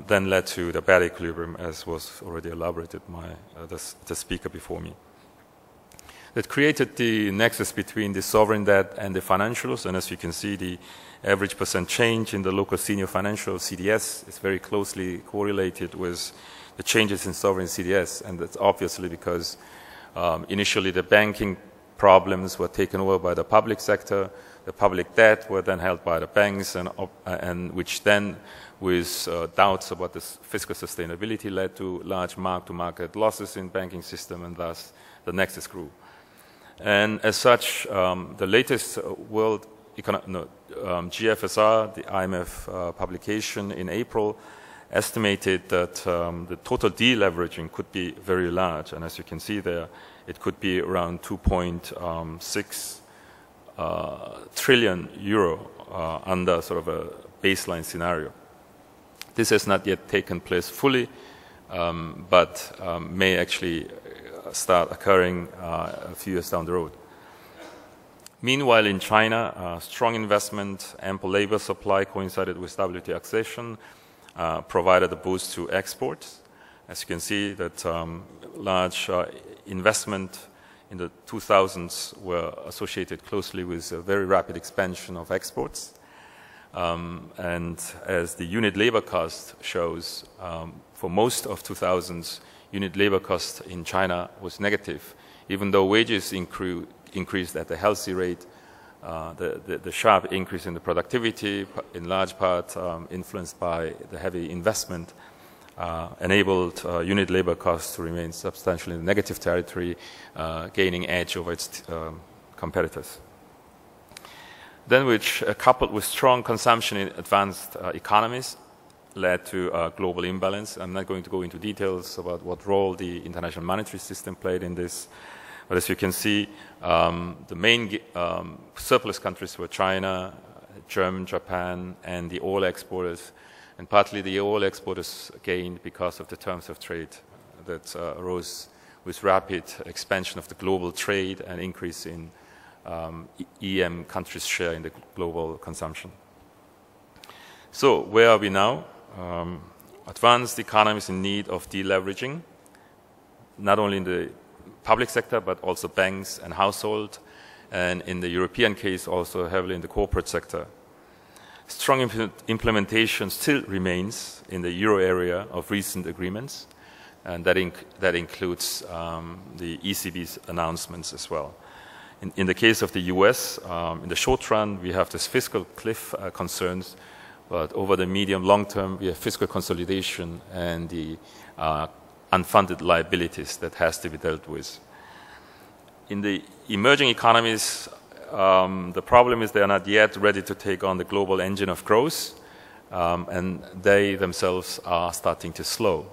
then led to the bad equilibrium, as was already elaborated by the speaker before me. That created the nexus between the sovereign debt and the financials, and as you can see, the average percent change in the local senior financial CDS is very closely correlated with the changes in sovereign CDS, and that's obviously because initially the banking problems were taken over by the public sector, the public debt were then held by the banks, and which then, with doubts about the fiscal sustainability, led to large mark-to-market losses in banking system, and thus the nexus grew. And as such, the latest world GFSR, the IMF publication in April, estimated that the total deleveraging could be very large, and as you can see there, it could be around 2.6 trillion euro under sort of a baseline scenario. This has not yet taken place fully, but may actually start occurring a few years down the road. Meanwhile, in China, strong investment, ample labor supply coincided with WTO accession, provided a boost to exports. As you can see, that large investment in the 2000s were associated closely with a very rapid expansion of exports. And as the unit labor cost shows, for most of 2000s, unit labor cost in China was negative. Even though wages increased at a healthy rate, the sharp increase in the productivity, in large part influenced by the heavy investment, enabled unit labor costs to remain substantially in the negative territory, gaining edge over its competitors. Then, which coupled with strong consumption in advanced economies, led to a global imbalance. I'm not going to go into details about what role the international monetary system played in this, but as you can see, the main surplus countries were China, Germany, Japan, and the oil exporters. And partly the oil exporters gained because of the terms of trade that arose with rapid expansion of the global trade and increase in EM countries' share in the global consumption. So where are we now? Advanced economies in need of deleveraging, not only in the public sector, but also banks and household, and in the European case, also heavily in the corporate sector. Strong implementation still remains in the euro area of recent agreements, and that includes the ECB's announcements as well. In the case of the US, in the short run, we have this fiscal cliff concerns, but over the medium long term, we have fiscal consolidation and the unfunded liabilities that has to be dealt with. In the emerging economies, the problem is they are not yet ready to take on the global engine of growth, and they themselves are starting to slow.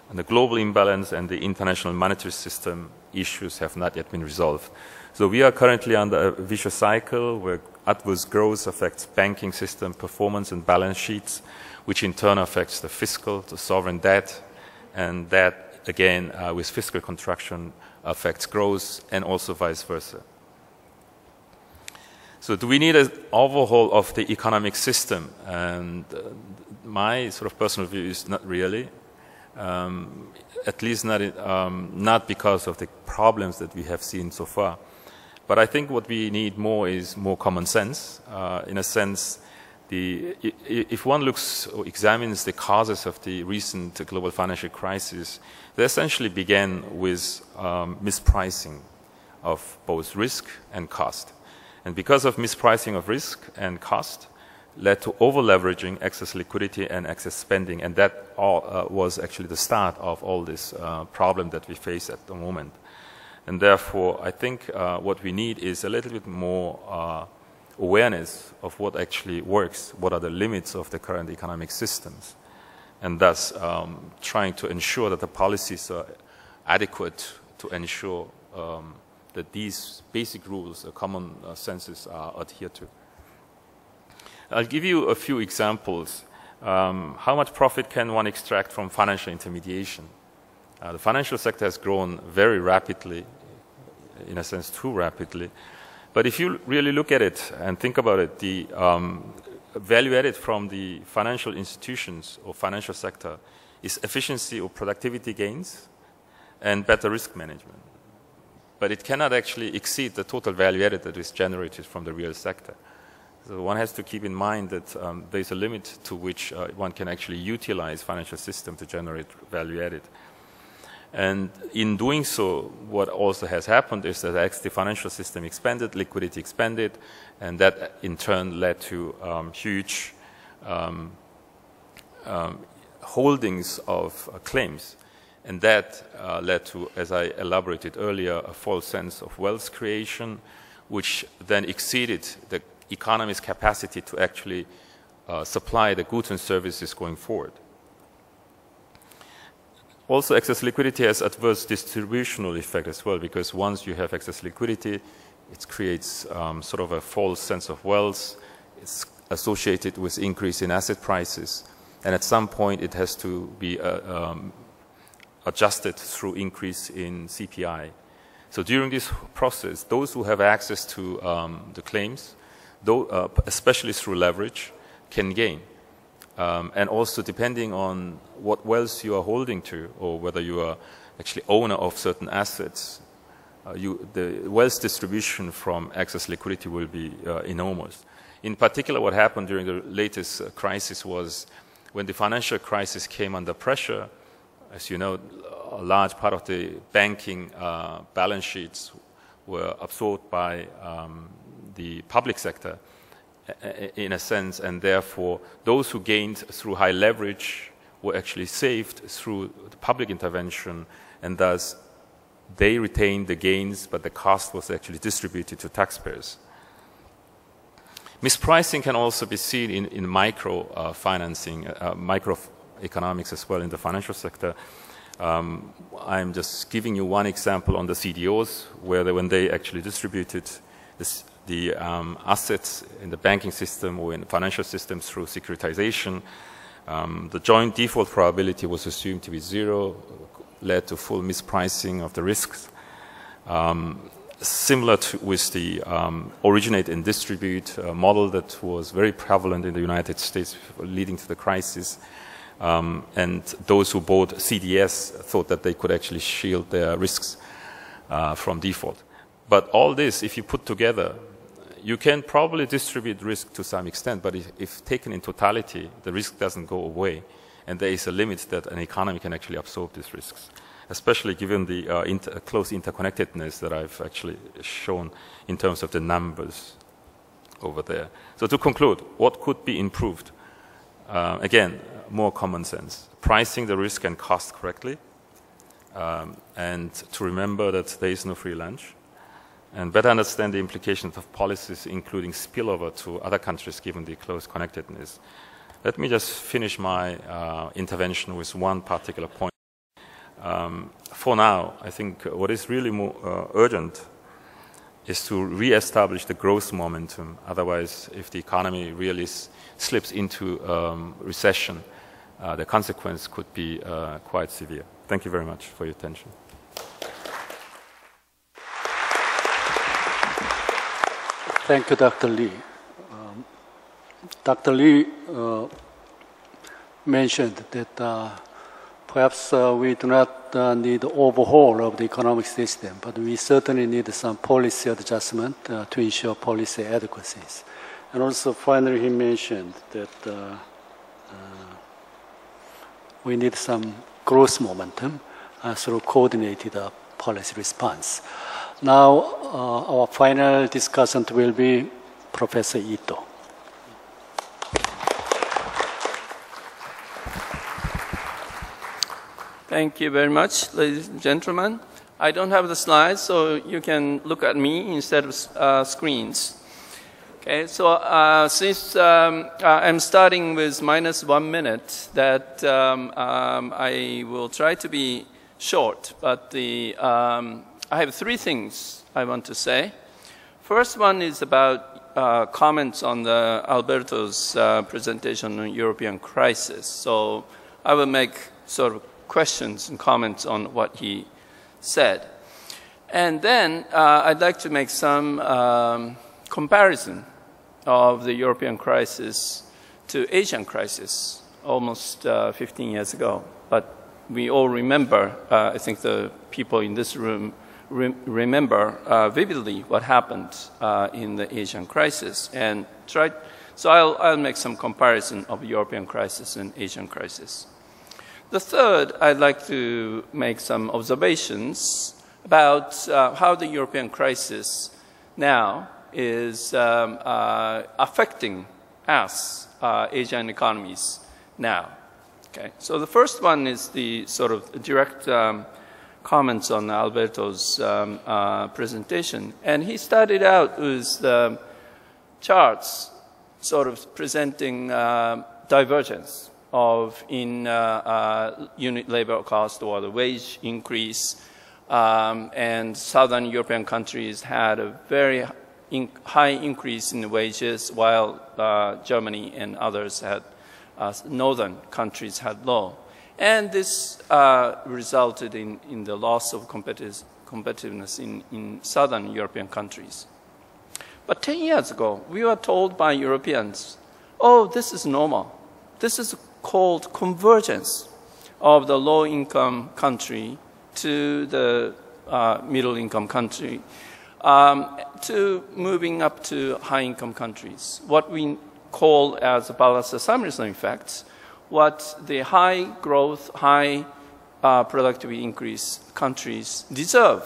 And the global imbalance and the international monetary system issues have not yet been resolved. So we are currently under a vicious cycle where adverse growth affects banking system performance and balance sheets, which in turn affects the fiscal, the sovereign debt, and that again with fiscal contraction affects growth, and also vice versa. So do we need an overhaul of the economic system? And my sort of personal view is not really, at least not because of the problems that we have seen so far. But I think what we need more is more common sense, in a sense if one looks or examines the causes of the recent global financial crisis, they essentially began with mispricing of both risk and cost. And because of mispricing of risk and cost, led to over-leveraging, excess liquidity, and excess spending. And that all was actually the start of all this problem that we face at the moment. And therefore, I think what we need is a little bit more awareness of what actually works, what are the limits of the current economic systems, and thus trying to ensure that the policies are adequate to ensure that these basic rules, common senses, are adhered to. I'll give you a few examples. How much profit can one extract from financial intermediation? The financial sector has grown very rapidly, in a sense too rapidly. But if you really look at it and think about it, the value added from the financial institutions or financial sector is efficiency or productivity gains and better risk management. But it cannot actually exceed the total value added that is generated from the real sector. So one has to keep in mind that there is a limit to which one can actually utilize financial system to generate value added. And in doing so, what also has happened is that as the financial system expanded, liquidity expanded, and that in turn led to huge holdings of claims. And that led to, as I elaborated earlier, a false sense of wealth creation, which then exceeded the economy's capacity to actually supply the goods and services going forward. Also, excess liquidity has adverse distributional effect as well, because once you have excess liquidity, it creates sort of a false sense of wealth. It's associated with increase in asset prices, and at some point it has to be adjusted through increase in CPI. So during this process, those who have access to the claims, especially through leverage, can gain. And also depending on what wealth you are holding to, or whether you are actually owner of certain assets, the wealth distribution from excess liquidity will be enormous. In particular, what happened during the latest crisis was when the financial crisis came under pressure. As you know, a large part of the banking balance sheets were absorbed by the public sector, in a sense, and therefore those who gained through high leverage were actually saved through the public intervention, and thus they retained the gains, but the cost was actually distributed to taxpayers. Mispricing can also be seen in micro-financing, microeconomics as well in the financial sector. I'm just giving you one example on the CDOs, where when they actually distributed the assets in the banking system or in the financial system through securitization, the joint default probability was assumed to be 0, led to full mispricing of the risks. Similar with the originate and distribute model that was very prevalent in the United States leading to the crisis. And those who bought CDS thought that they could actually shield their risks from default. But all this, if you put together, you can probably distribute risk to some extent, but if taken in totality, the risk doesn't go away, and there is a limit that an economy can actually absorb these risks, especially given the close interconnectedness that I've actually shown in terms of the numbers over there. So to conclude, what could be improved? Again, more common sense, pricing the risk and cost correctly, and to remember that there is no free lunch, and better understand the implications of policies, including spillover to other countries, given the close connectedness. Let me just finish my intervention with one particular point. For now, I think what is really more urgent is to re-establish the growth momentum. Otherwise, if the economy really slips into recession, the consequence could be quite severe. Thank you very much for your attention. Thank you, Dr. Lee. Dr. Lee mentioned that perhaps we do not need overhaul of the economic system, but we certainly need some policy adjustment to ensure policy adequacies. And also finally he mentioned that we need some growth momentum through coordinated policy response. Now our final discussant will be Professor Ito. Thank you very much, ladies and gentlemen. I don't have the slides, so you can look at me instead of screens. Okay, so since I'm starting with -1 minute, that I will try to be short, but I have 3 things I want to say. First one is about comments on Alberto's presentation on European crisis. So I will make sort of questions and comments on what he said. And then I'd like to make some comparison of the European crisis to Asian crisis almost 15 years ago. But we all remember, I think the people in this room remember vividly what happened in the Asian crisis. And so I'll make some comparison of European crisis and Asian crisis. The third, I'd like to make some observations about how the European crisis now is affecting us, Asian economies now. Okay. So the first one is the sort of direct comments on Alberto's presentation. And he started out with the charts sort of presenting divergence of unit labor cost or the wage increase, and Southern European countries had a very high increase in the wages, while Germany and others had, northern countries had low. And this resulted in the loss of competitiveness in Southern European countries. But 10 years ago, we were told by Europeans, oh, this is normal. This is called convergence of the low-income country to the middle-income country, to moving up to high-income countries. What we call as a balance assumption effect, what the high growth, high productivity increase countries deserve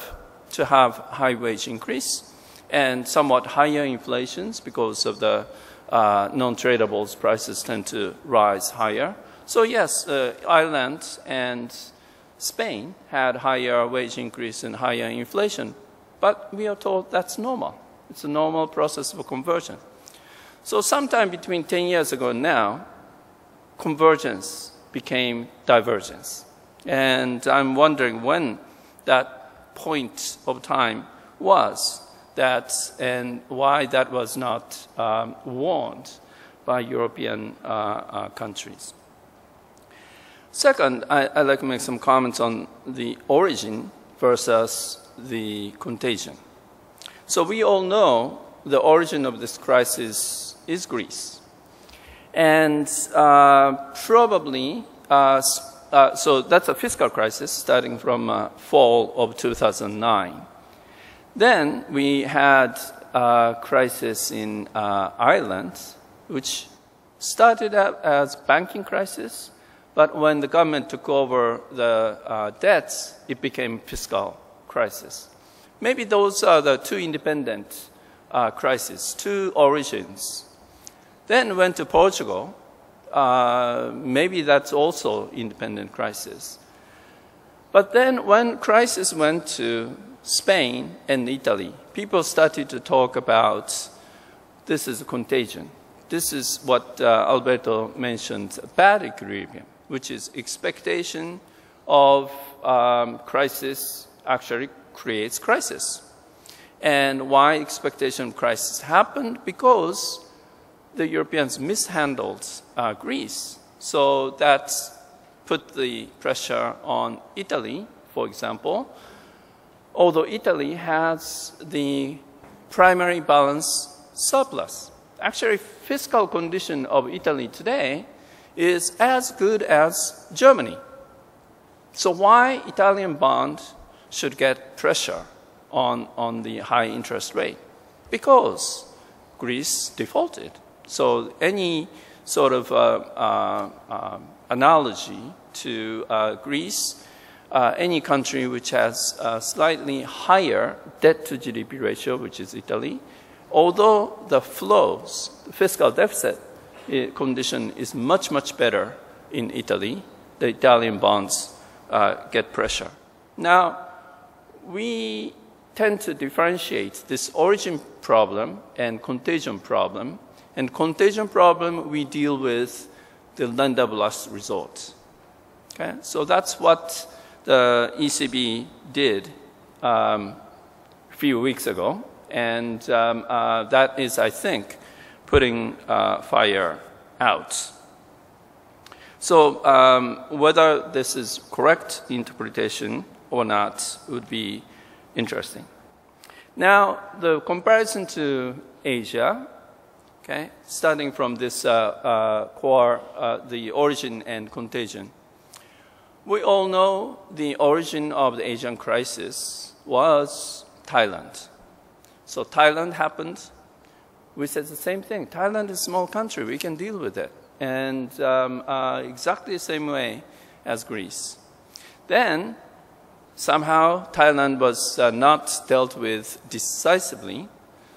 to have high wage increase and somewhat higher inflations because of the non-tradables prices tend to rise higher. So yes, Ireland and Spain had higher wage increase and higher inflation, but we are told that's normal. It's a normal process of conversion. So sometime between 10 years ago and now, convergence became divergence. And I'm wondering when that point of time was. And why that was not warned by European countries. Second, I'd like to make some comments on the origin versus the contagion. So we all know the origin of this crisis is Greece. And probably, so that's a fiscal crisis starting from fall of 2009. Then we had a crisis in Ireland, which started out as banking crisis, but when the government took over the debts, it became fiscal crisis. Maybe those are the 2 independent crises, 2 origins. Then went to Portugal. Maybe that's also independent crisis. But then when crisis went to Spain and Italy, people started to talk about this is a contagion. This is what Alberto mentioned, bad equilibrium, which is expectation of crisis actually creates crisis. And why expectation of crisis happened? Because the Europeans mishandled Greece. So that put the pressure on Italy, for example. Although Italy has the primary balance surplus. Actually, fiscal condition of Italy today is as good as Germany. So why Italian bond should get pressure on the high interest rate? Because Greece defaulted. So any sort of analogy to Greece, any country which has a slightly higher debt to GDP ratio, which is Italy, although the flows, the fiscal deficit condition is much, much better in Italy, the Italian bonds get pressure. Now, we tend to differentiate this origin problem and contagion problem. And contagion problem, we deal with the lender of last resort. Okay? So that's what the ECB did a few weeks ago. And that is, I think, putting fire out. So whether this is correct interpretation or not would be interesting. Now, the comparison to Asia, okay, starting from this core, the origin and contagion. We all know the origin of the Asian crisis was Thailand. So Thailand happened. We said the same thing. Thailand is a small country. We can deal with it. And exactly the same way as Greece. Then, somehow, Thailand was not dealt with decisively.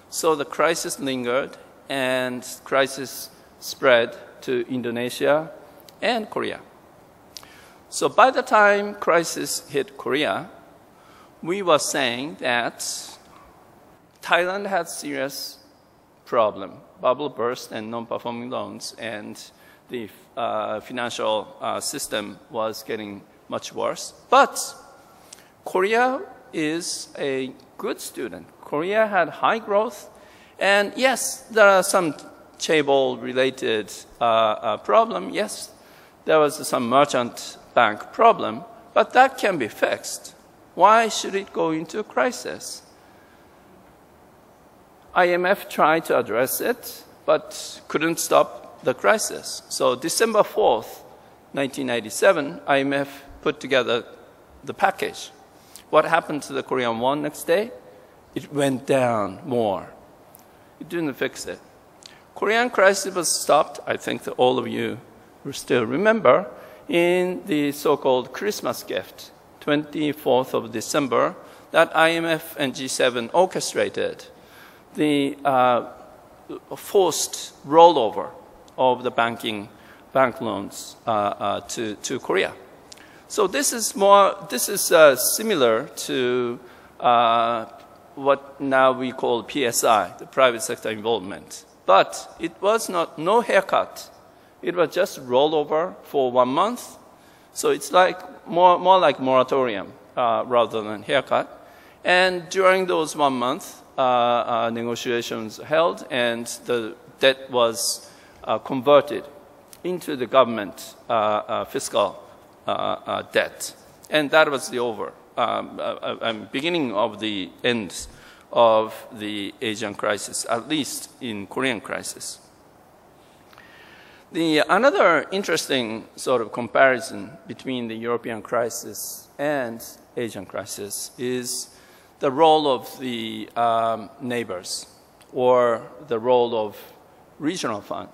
So the crisis lingered, and crisis spread to Indonesia and Korea. So by the time crisis hit Korea, we were saying that Thailand had serious problem, bubble burst and non-performing loans, and the financial system was getting much worse. But Korea is a good student. Korea had high growth, and yes, there are some chaebol-related problem. Yes, there was some merchant bank problem, but that can be fixed. Why should it go into a crisis? IMF tried to address it, but couldn't stop the crisis. So December 4th, 1997, IMF put together the package. What happened to the Korean won next day? It went down more. It didn't fix it. Korean crisis was stopped, I think that all of you will still remember, in the so-called Christmas gift, 24th of December, that IMF and G7 orchestrated the forced rollover of the bank loans to Korea. So this is similar to what now we call PSI, the private sector involvement. But it was no haircut. It was just rollover for 1 month. So it's like more like moratorium rather than haircut. And during those 1 month, negotiations held, and the debt was converted into the government fiscal debt. And that was the beginning of the end of the Asian crisis, at least in Korean crisis. Another interesting sort of comparison between the European crisis and Asian crisis is the role of the neighbors, or the role of regional fund.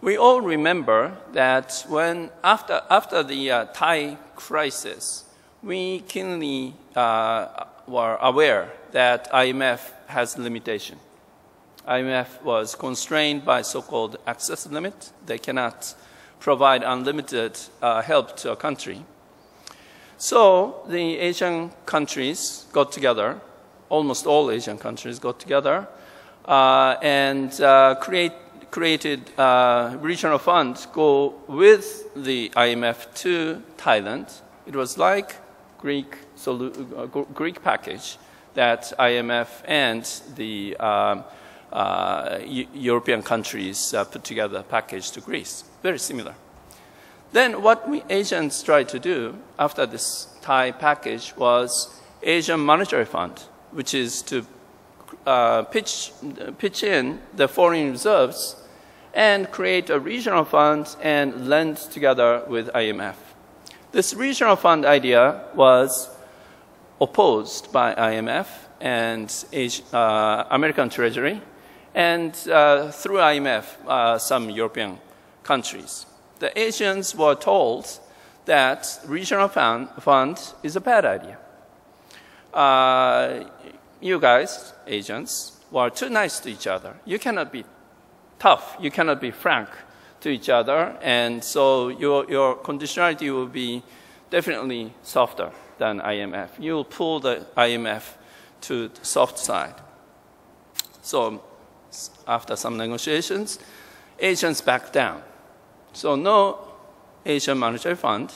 We all remember that when after the Thai crisis, we keenly were aware that IMF has limitation. IMF was constrained by so-called access limit. They cannot provide unlimited help to a country. So the Asian countries got together, almost all Asian countries got together, and created regional funds go with the IMF to Thailand. It was like Greek package that IMF and the European countries put together a package to Greece. Very similar. Then what we Asians tried to do after this Thai package was Asian Monetary Fund, which is to pitch in the foreign reserves and create a regional fund and lend together with IMF. This regional fund idea was opposed by IMF and American Treasury, and through IMF, some European countries. The Asians were told that regional fund is a bad idea. You guys, Asians, were too nice to each other. You cannot be tough. You cannot be frank to each other, and so your conditionality will be definitely softer than IMF. You will pull the IMF to the soft side. So after some negotiations, Asians backed down. So no Asian Monetary Fund,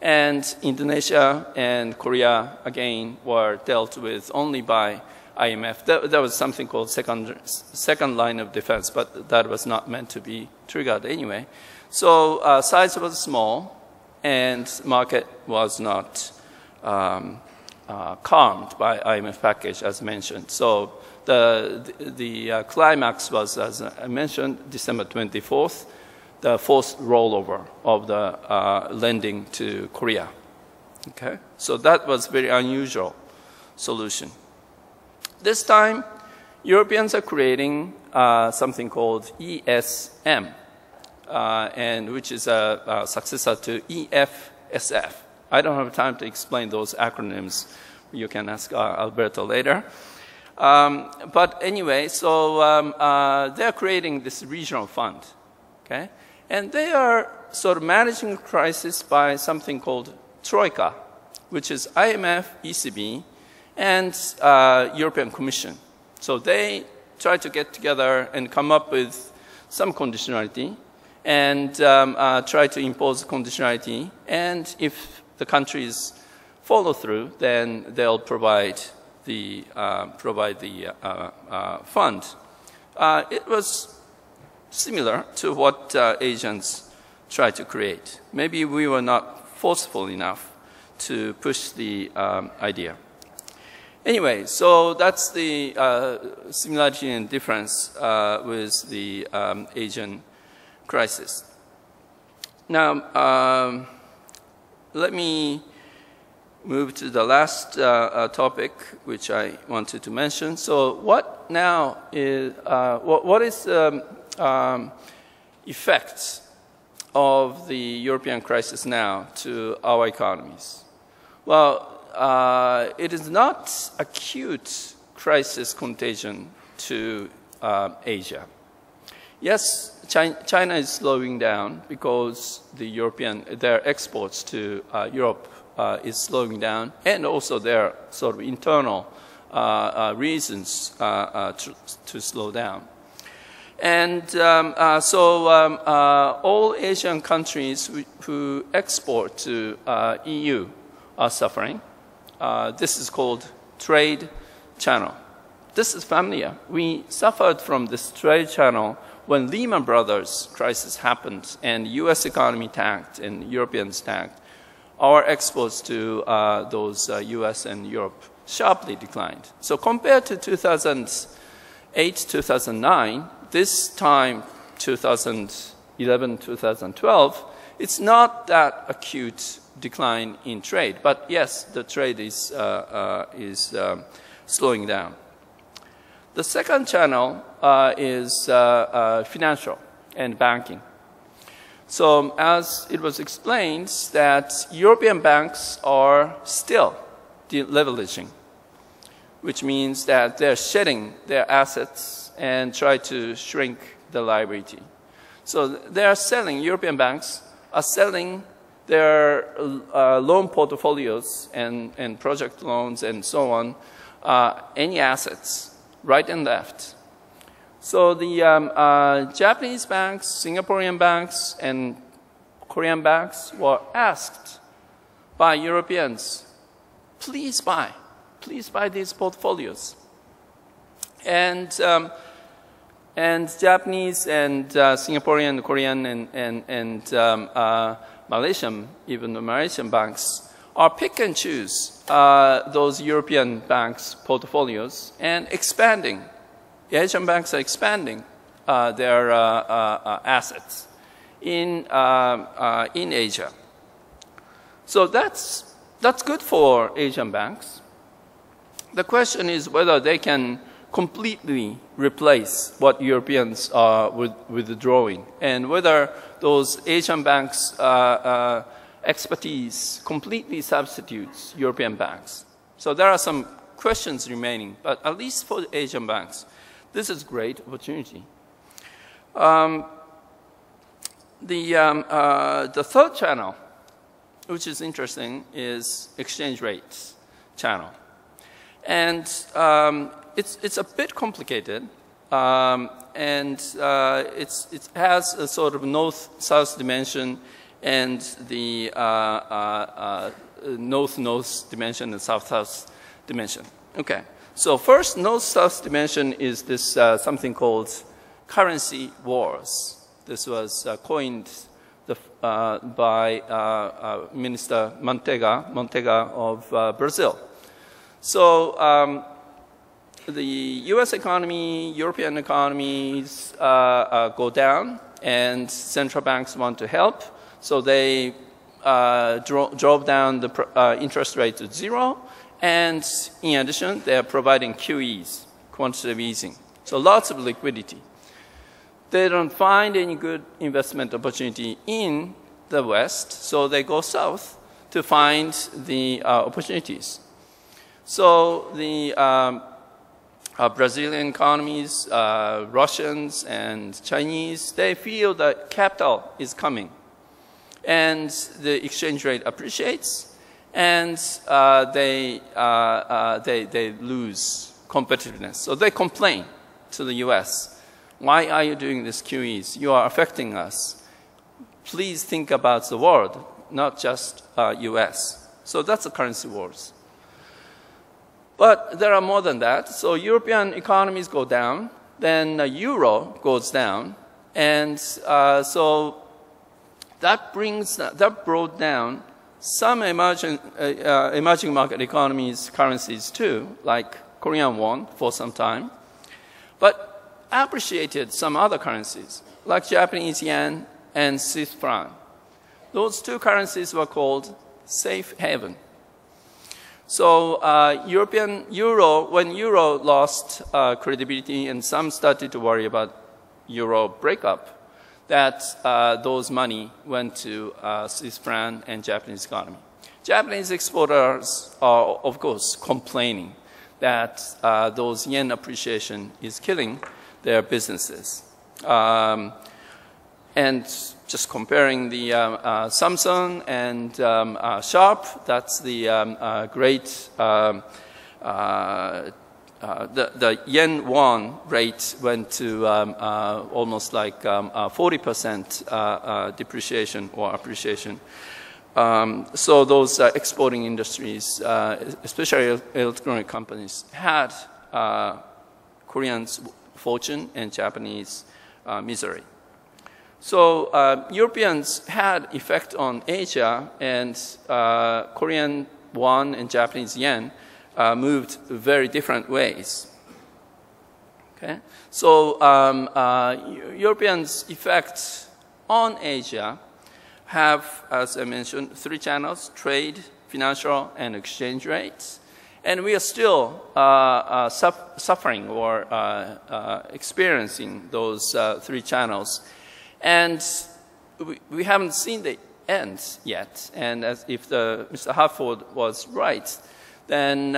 and Indonesia and Korea, again, were dealt with only by IMF. There was something called second line of defense, but that was not meant to be triggered anyway. So size was small, and market was not calmed by IMF package, as mentioned. So the climax was, as I mentioned, December 24th, the forced rollover of the lending to Korea. Okay, so that was very unusual solution. This time, Europeans are creating something called ESM, and which is a successor to EFSF. I don't have time to explain those acronyms. You can ask Alberto later. But anyway, so they're creating this regional fund, okay? And they are sort of managing the crisis by something called Troika, which is IMF, ECB, and European Commission. So they try to get together and come up with some conditionality and try to impose conditionality. And if the countries follow through, then they'll provide the fund. It was similar to what Asians tried to create. Maybe we were not forceful enough to push the idea. Anyway, so that's the similarity and difference with the Asian crisis. Now, let me move to the last topic, which I wanted to mention. So, what now is what is the effects of the European crisis now to our economies? Well, it is not acute crisis contagion to Asia. Yes, China is slowing down because their exports to Europe is slowing down, and also their sort of internal reasons to slow down. And all Asian countries who export to EU are suffering. This is called trade channel. This is familiar. We suffered from this trade channel when Lehman Brothers crisis happened and US economy tanked and Europeans tanked. Our exports to those US and Europe sharply declined. So compared to 2008, 2009, this time, 2011, 2012, it's not that acute decline in trade. But yes, the trade is slowing down. The second channel is financial and banking. So as it was explained, that European banks are still deleveraging, which means that they're shedding their assets and try to shrink the liability. So they are selling, European banks are selling their loan portfolios and project loans and so on, any assets, right and left. So the Japanese banks, Singaporean banks, and Korean banks were asked by Europeans, please buy these portfolios. And Japanese and Singaporean, Korean, and Malaysian, even the Malaysian banks, are pick and choose those European banks' portfolios and expanding. The Asian banks are expanding their assets in Asia. So that's good for Asian banks. The question is whether they can completely replace what Europeans are withdrawing, and whether those Asian banks' expertise completely substitutes European banks. So there are some questions remaining, but at least for the Asian banks, this is a great opportunity. The third channel, which is interesting, is exchange rates channel. And it's a bit complicated, and it has a sort of north-south dimension and the north-north dimension and south-south dimension. Okay, so first north-south dimension is this something called currency wars. This was coined by Minister Montega of Brazil. So the US economy, European economies go down, and central banks want to help. So they drove down the interest rate to zero. And in addition, they are providing QEs, quantitative easing. So lots of liquidity. They don't find any good investment opportunity in the West, so they go south to find the opportunities. So the Brazilian economies, Russians and Chinese, they feel that capital is coming, and the exchange rate appreciates, and they lose competitiveness. So they complain to the US. Why are you doing this QEs? You are affecting us. Please think about the world, not just US. So that's the currency wars. But there are more than that. So European economies go down, then the euro goes down, and so that brought down some emerging market economies' currencies too, like Korean won for some time, but appreciated some other currencies, like Japanese yen and Swiss franc. Those two currencies were called safe haven. So when euro lost credibility and some started to worry about euro breakup, that those money went to Swiss franc and Japanese economy. Japanese exporters are, of course, complaining that those yen appreciation is killing their businesses. And just comparing the Samsung and Sharp, that's the great, the yen-won rate went to almost like 40% depreciation or appreciation. So those exporting industries, especially electronic companies, had Koreans' fortune and Japanese misery. So Europeans had effect on Asia, and Korean won and Japanese yen moved very different ways. Okay? So Europeans' effects on Asia have, as I mentioned, three channels: trade, financial, and exchange rates. And we are still suffering or experiencing those three channels. And we haven't seen the end yet. And as if Mr. Hartford was right, then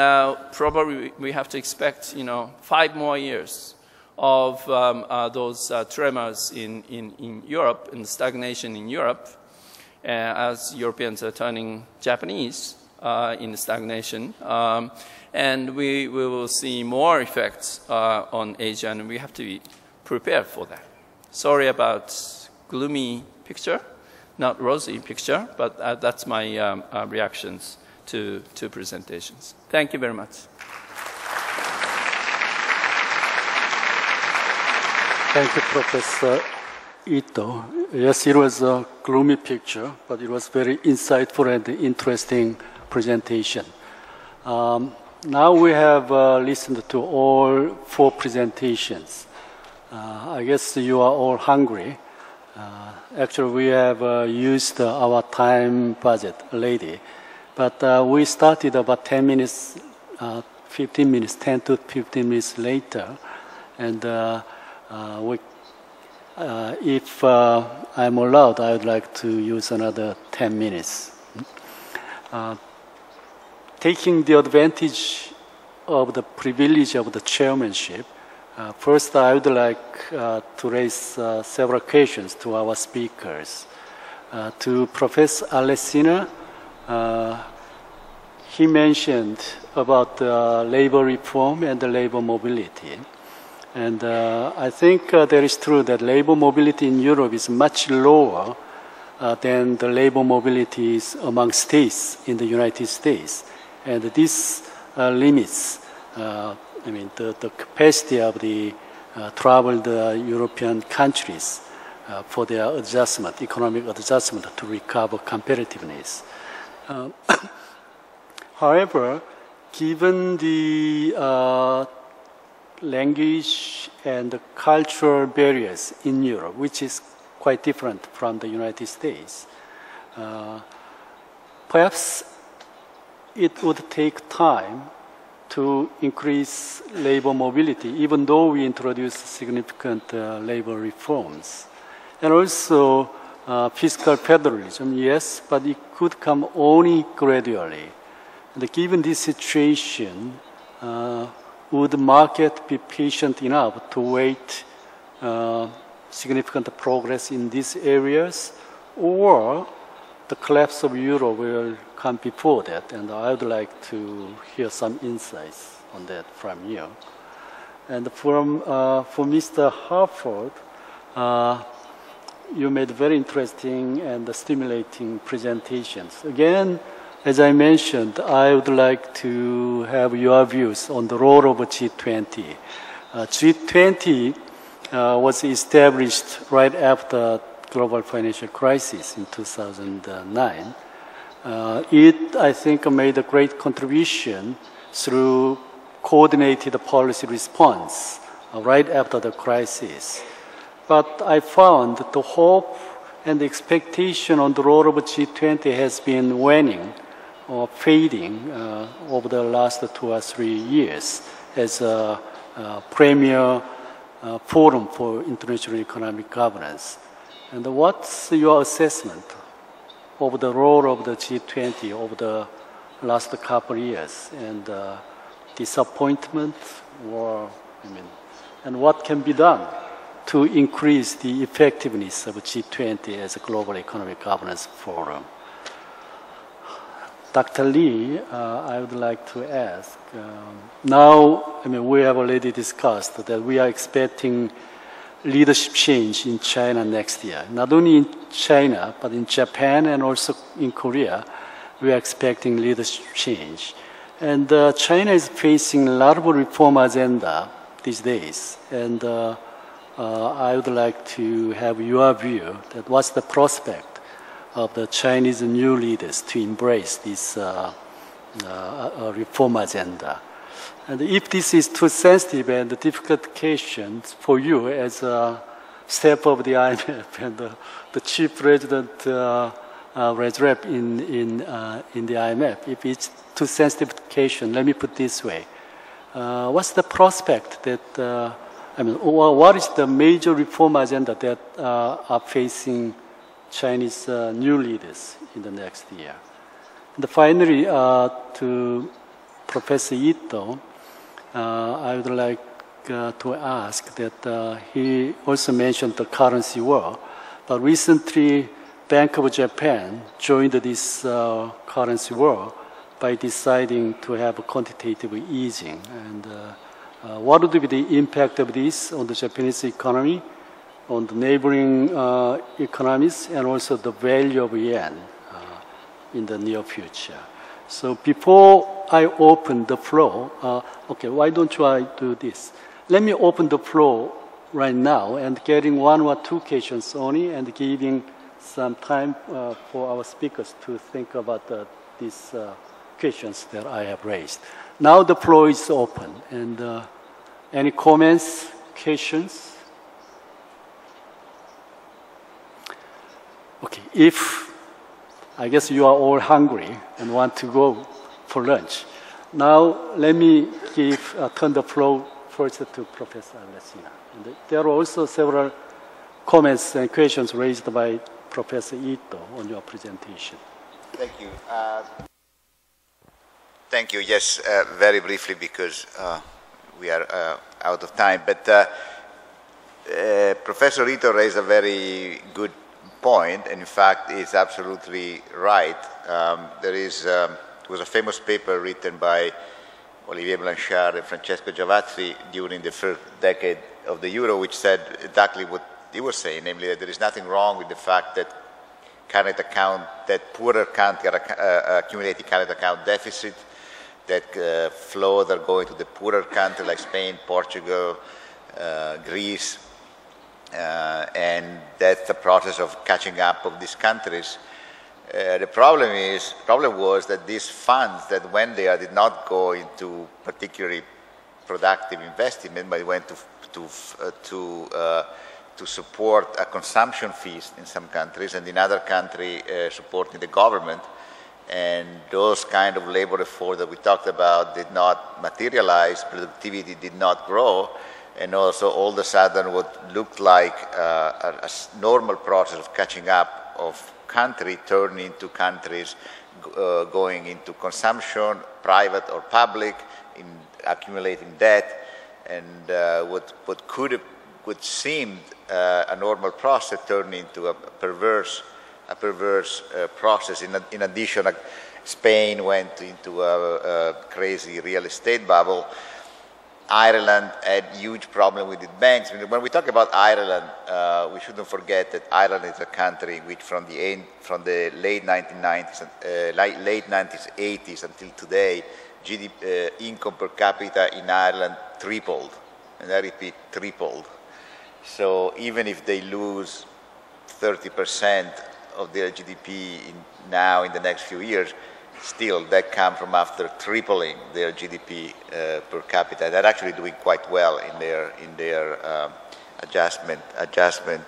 probably we have to expect 5 more years of those tremors in Europe and stagnation in Europe, as Europeans are turning Japanese in stagnation. And we will see more effects on Asia, and we have to be prepared for that. Sorry about gloomy picture, not rosy picture, but that's my reactions to presentations. Thank you very much. Thank you, Professor Ito. Yes, it was a gloomy picture, but it was very insightful and interesting presentation. Now we have listened to all 4 presentations. I guess you are all hungry. Actually, we have used our time budget already, but we started about 10 minutes 15 minutes, 10 to 15 minutes later. And if I'm allowed, I would like to use another 10 minutes. Taking the advantage of the privilege of the chairmanship, first I would like to raise several questions to our speakers. To Professor Alessina, he mentioned about labor reform and the labor mobility. And I think that is true that labor mobility in Europe is much lower than the labor mobilities among states in the United States. And this limits the capacity of the troubled European countries for their adjustment, economic adjustment to recover competitiveness. However, given the language and the cultural barriers in Europe, which is quite different from the United States, perhaps it would take time to increase labor mobility, even though we introduce significant labor reforms. And also fiscal federalism, yes, but it could come only gradually. And given this situation, would the market be patient enough to wait significant progress in these areas, or the collapse of euro will come before that? And I would like to hear some insights on that from you. And for Mr. Harford, you made very interesting and stimulating presentations. Again, as I mentioned, I would like to have your views on the role of G20. G20 was established right after global financial crisis in 2009. It, I think, made a great contribution through coordinated policy response right after the crisis. But I found that the hope and the expectation on the role of G20 has been waning or fading over the last 2 or 3 years as a premier forum for international economic governance. And what's your assessment of the role of the G20 over the last couple of years, and disappointment, or and what can be done to increase the effectiveness of G20 as a global economic governance forum? Dr. Lee, I would like to ask, now, we have already discussed that we are expecting leadership change in China next year. Not only in China, but in Japan and also in Korea, we are expecting leadership change. And China is facing a lot of reform agenda these days. And I would like to have your view that what's the prospect of the Chinese new leaders to embrace this reform agenda. And if this is too sensitive and a difficult question for you as a staff of the IMF and the chief president rep in the IMF, if it's too sensitive question, let me put it this way. What's the prospect that, what is the major reform agenda that are facing Chinese new leaders in the next year? And finally, to Professor Ito, I would like to ask that he also mentioned the currency war, but recently Bank of Japan joined this currency war by deciding to have a quantitative easing. And what would be the impact of this on the Japanese economy, on the neighboring economies, and also the value of yen in the near future? So before I open the floor, okay, why don't I do this? Let me open the floor right now and getting 1 or 2 questions only, and giving some time for our speakers to think about these questions that I have raised. Now the floor is open, and any comments, questions? Okay, if I guess you are all hungry and want to go for lunch, Now, let me turn the floor first to Professor Alessina. And there are also several comments and questions raised by Professor Ito on your presentation. Thank you. Thank you. Yes, very briefly because we are out of time. But Professor Ito raised a very good point, and in fact, is absolutely right. There was a famous paper written by Olivier Blanchard and Francesco Giavazzi during the first decade of the euro, which said exactly what he was saying, namely that there is nothing wrong with the fact that poorer countries are accumulating current account deficit, that flows are going to the poorer countries like Spain, Portugal, Greece, and that's the process of catching up of these countries. The problem was that these funds that went there did not go into particularly productive investment, but it went to support a consumption fees in some countries, and in other countries supporting the government. And those kind of labor reforms that we talked about did not materialize, productivity did not grow, and also all of a sudden what looked like a normal process of catching up of country turned into countries going into consumption, private or public, in accumulating debt, and what seemed a normal process turned into a perverse process. In addition, Spain went into a crazy real estate bubble. Ireland had huge problem with its banks. When we talk about Ireland, we shouldn't forget that Ireland is a country which from the late 1990s, late 1980s until today, GDP, income per capita in Ireland tripled, and I repeat, tripled. So even if they lose 30% of their GDP now in the next few years, still that comes from after tripling their GDP per capita. They're actually doing quite well in their adjustment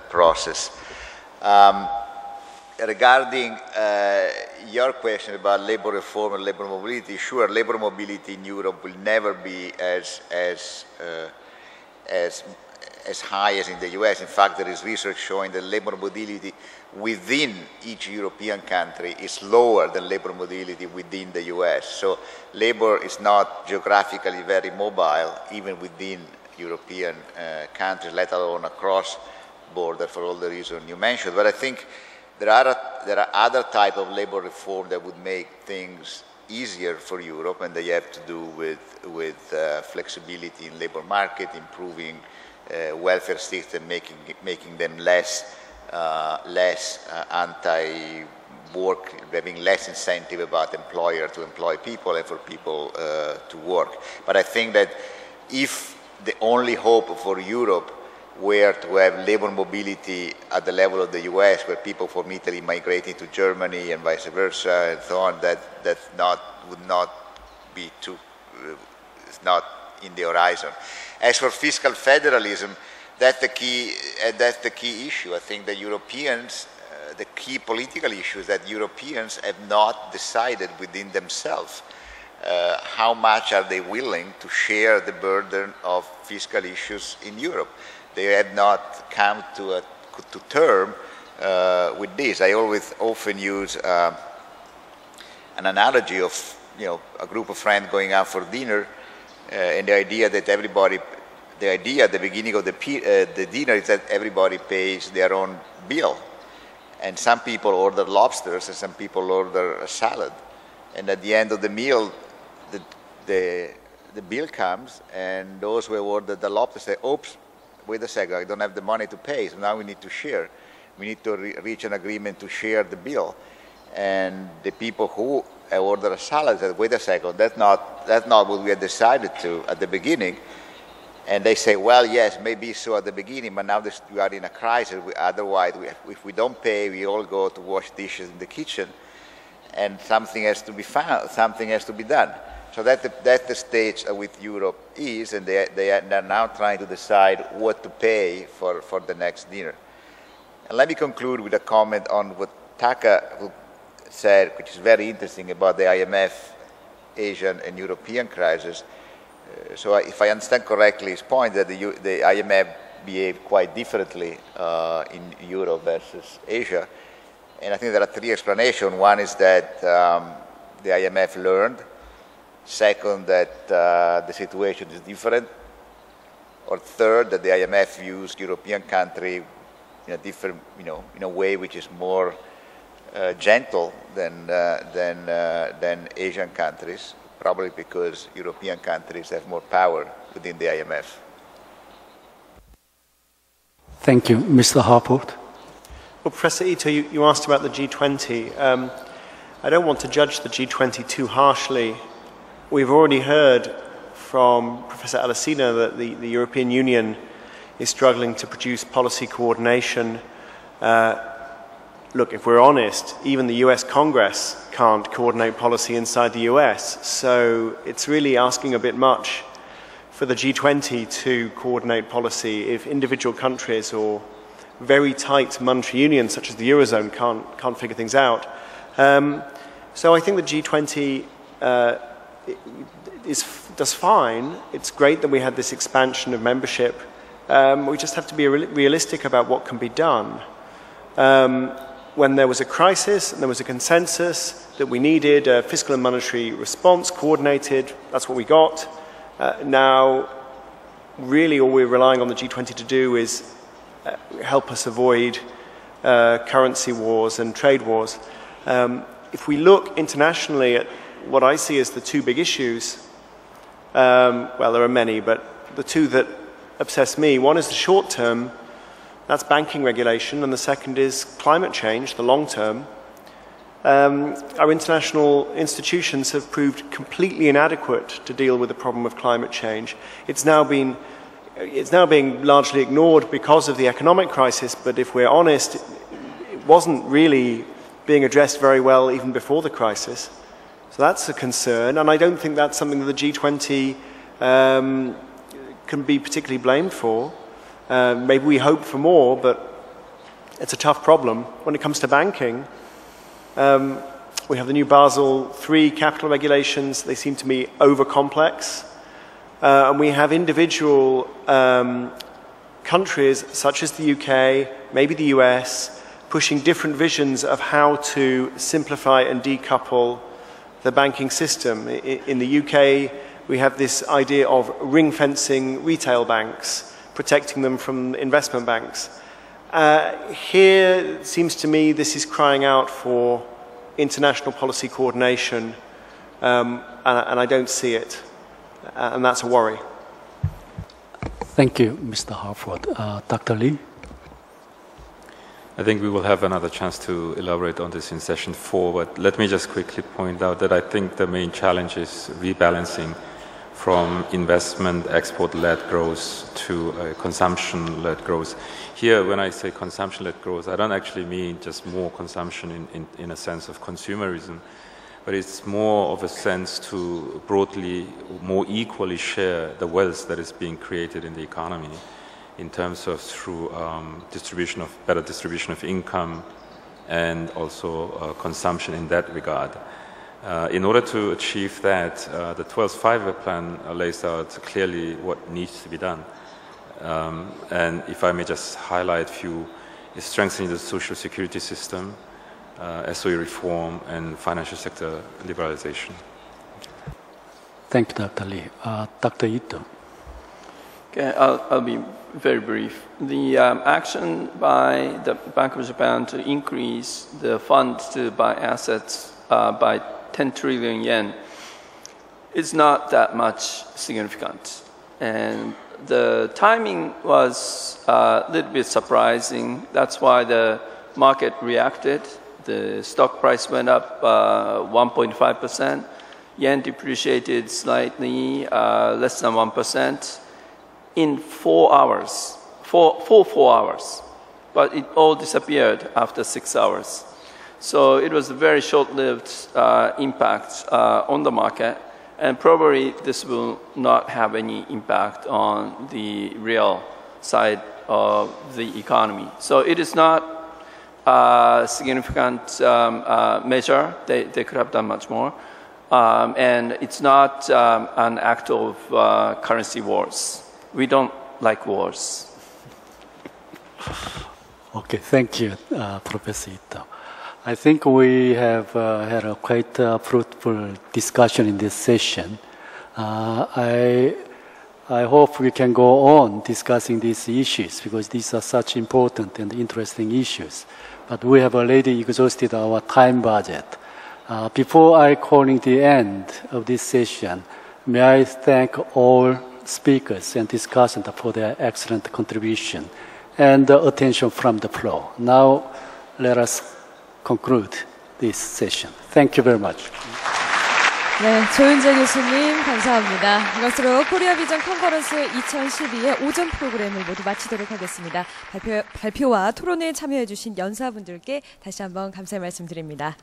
process. Regarding your question about labor reform and labor mobility, sure, labor mobility in Europe will never be as high as in the US. In fact, there is research showing that labor mobility within each European country is lower than labor mobility within the US. So labor is not geographically very mobile, even within European countries, let alone across border for all the reasons you mentioned. But I think there are other types of labor reform that would make things easier for Europe, and they have to do with flexibility in labor market, improving welfare system, making them less anti-work, having less incentive about employer to employ people and for people to work. But I think that if the only hope for Europe were to have labor mobility at the level of the US, where people from Italy migrating to Germany and vice versa and so on, would not be too, it's not in the horizon. As for fiscal federalism, that's the key issue. I think the Europeans, the key political issue is that Europeans have not decided within themselves how much are they willing to share the burden of fiscal issues in Europe. They have not come to term with this. I often use an analogy of a group of friends going out for dinner, and the idea that at the beginning of the dinner is that everybody pays their own bill. And some people order lobsters and some people order a salad. And at the end of the meal, the bill comes, and those who have ordered the lobster say, oops, wait a second, I don't have the money to pay, so now we need to share. We need to reach an agreement to share the bill. And the people who have ordered a salad said, wait a second, that's not what we had decided to at the beginning. And they say, well, yes, maybe so at the beginning, but now we are in a crisis. Otherwise, if we don't pay, we all go to wash dishes in the kitchen, and something has to be found, something has to be done. So that's the stage with Europe is, and they're now trying to decide what to pay for the next dinner. And let me conclude with a comment on what Taka said, which is very interesting about the IMF Asian and European crisis. So if I understand correctly his point that the IMF behaved quite differently in Europe versus Asia. And I think there are three explanations. One is that the IMF learned. Second, that the situation is different. Or third, that the IMF views European country in a different, in a way which is more gentle than Asian countries, probably because European countries have more power within the IMF. Thank you. Mr. Harford. Well, Professor Ito, you asked about the G20. I don't want to judge the G20 too harshly. We've already heard from Professor Alesina that the European Union is struggling to produce policy coordination. Look, if we're honest, even the US Congress can't coordinate policy inside the US, so it's really asking a bit much for the G20 to coordinate policy if individual countries or very tight monetary unions such as the Eurozone can't figure things out. So I think the G20 does fine. It's great that we had this expansion of membership. We just have to be realistic about what can be done. When there was a crisis and there was a consensus that we needed a fiscal and monetary response coordinated, that's what we got. Now, really all we're relying on the G20 to do is help us avoid currency wars and trade wars. If we look internationally at what I see as the two big issues, well, there are many, but the two that obsess me, one is the short term, that's banking regulation, and the second is climate change, the long term. Our international institutions have proved completely inadequate to deal with the problem of climate change. It's now being largely ignored because of the economic crisis, but if we're honest, it wasn't really being addressed very well even before the crisis. So that's a concern, and I don't think that's something that the G20 can be particularly blamed for. Maybe we hope for more, but it's a tough problem. When it comes to banking, we have the new Basel III capital regulations. They seem to me over-complex. And we have individual countries, such as the UK, maybe the US, pushing different visions of how to simplify and decouple the banking system. In the UK, we have this idea of ring-fencing retail banks, protecting them from investment banks. Here, it seems to me, this is crying out for international policy coordination, and I don't see it, and that's a worry. Thank you, Mr. Harford. Dr. Lee? I think we will have another chance to elaborate on this in session 4, but let me just quickly point out that I think the main challenge is rebalancing from investment, export-led growth to consumption-led growth. Here, when I say consumption-led growth, I don't actually mean just more consumption in a sense of consumerism, but it's more of a sense to broadly, more equally share the wealth that is being created in the economy in terms of through better distribution of income and also consumption in that regard. In order to achieve that, the 12th Five-Year Plan lays out clearly what needs to be done. And if I may just highlight a few, is strengthening the social security system, SOE reform, and financial sector liberalization. Thank you, Dr. Lee. Dr. Ito. Okay, I'll be very brief. The action by the Bank of Japan to increase the funds to buy assets by 10 trillion yen is not that much significant. And the timing was a little bit surprising. That's why the market reacted. The stock price went up 1.5%. Yen depreciated slightly, less than 1%. In 4 hours, for 4 hours, but it all disappeared after 6 hours. So it was a very short-lived impact on the market, and probably this will not have any impact on the real side of the economy. So it is not a significant measure. They could have done much more. and it's not an act of currency wars. We don't like wars. Okay, thank you, Professor Ito. I think we have had a quite fruitful discussion in this session. I hope we can go on discussing these issues because these are such important and interesting issues. But we have already exhausted our time budget. Before I calling the end of this session, may I thank all speakers and discussants for their excellent contribution and attention from the floor. Now, let us conclude this session. Thank you very much. 네, 조윤재 교수님 감사합니다. 이것으로 코리아 비전 컨퍼런스 2012의 오전 프로그램을 모두 마치도록 하겠습니다. 발표와 토론에 참여해 주신 연사분들께 다시 한번 감사의 말씀 드립니다.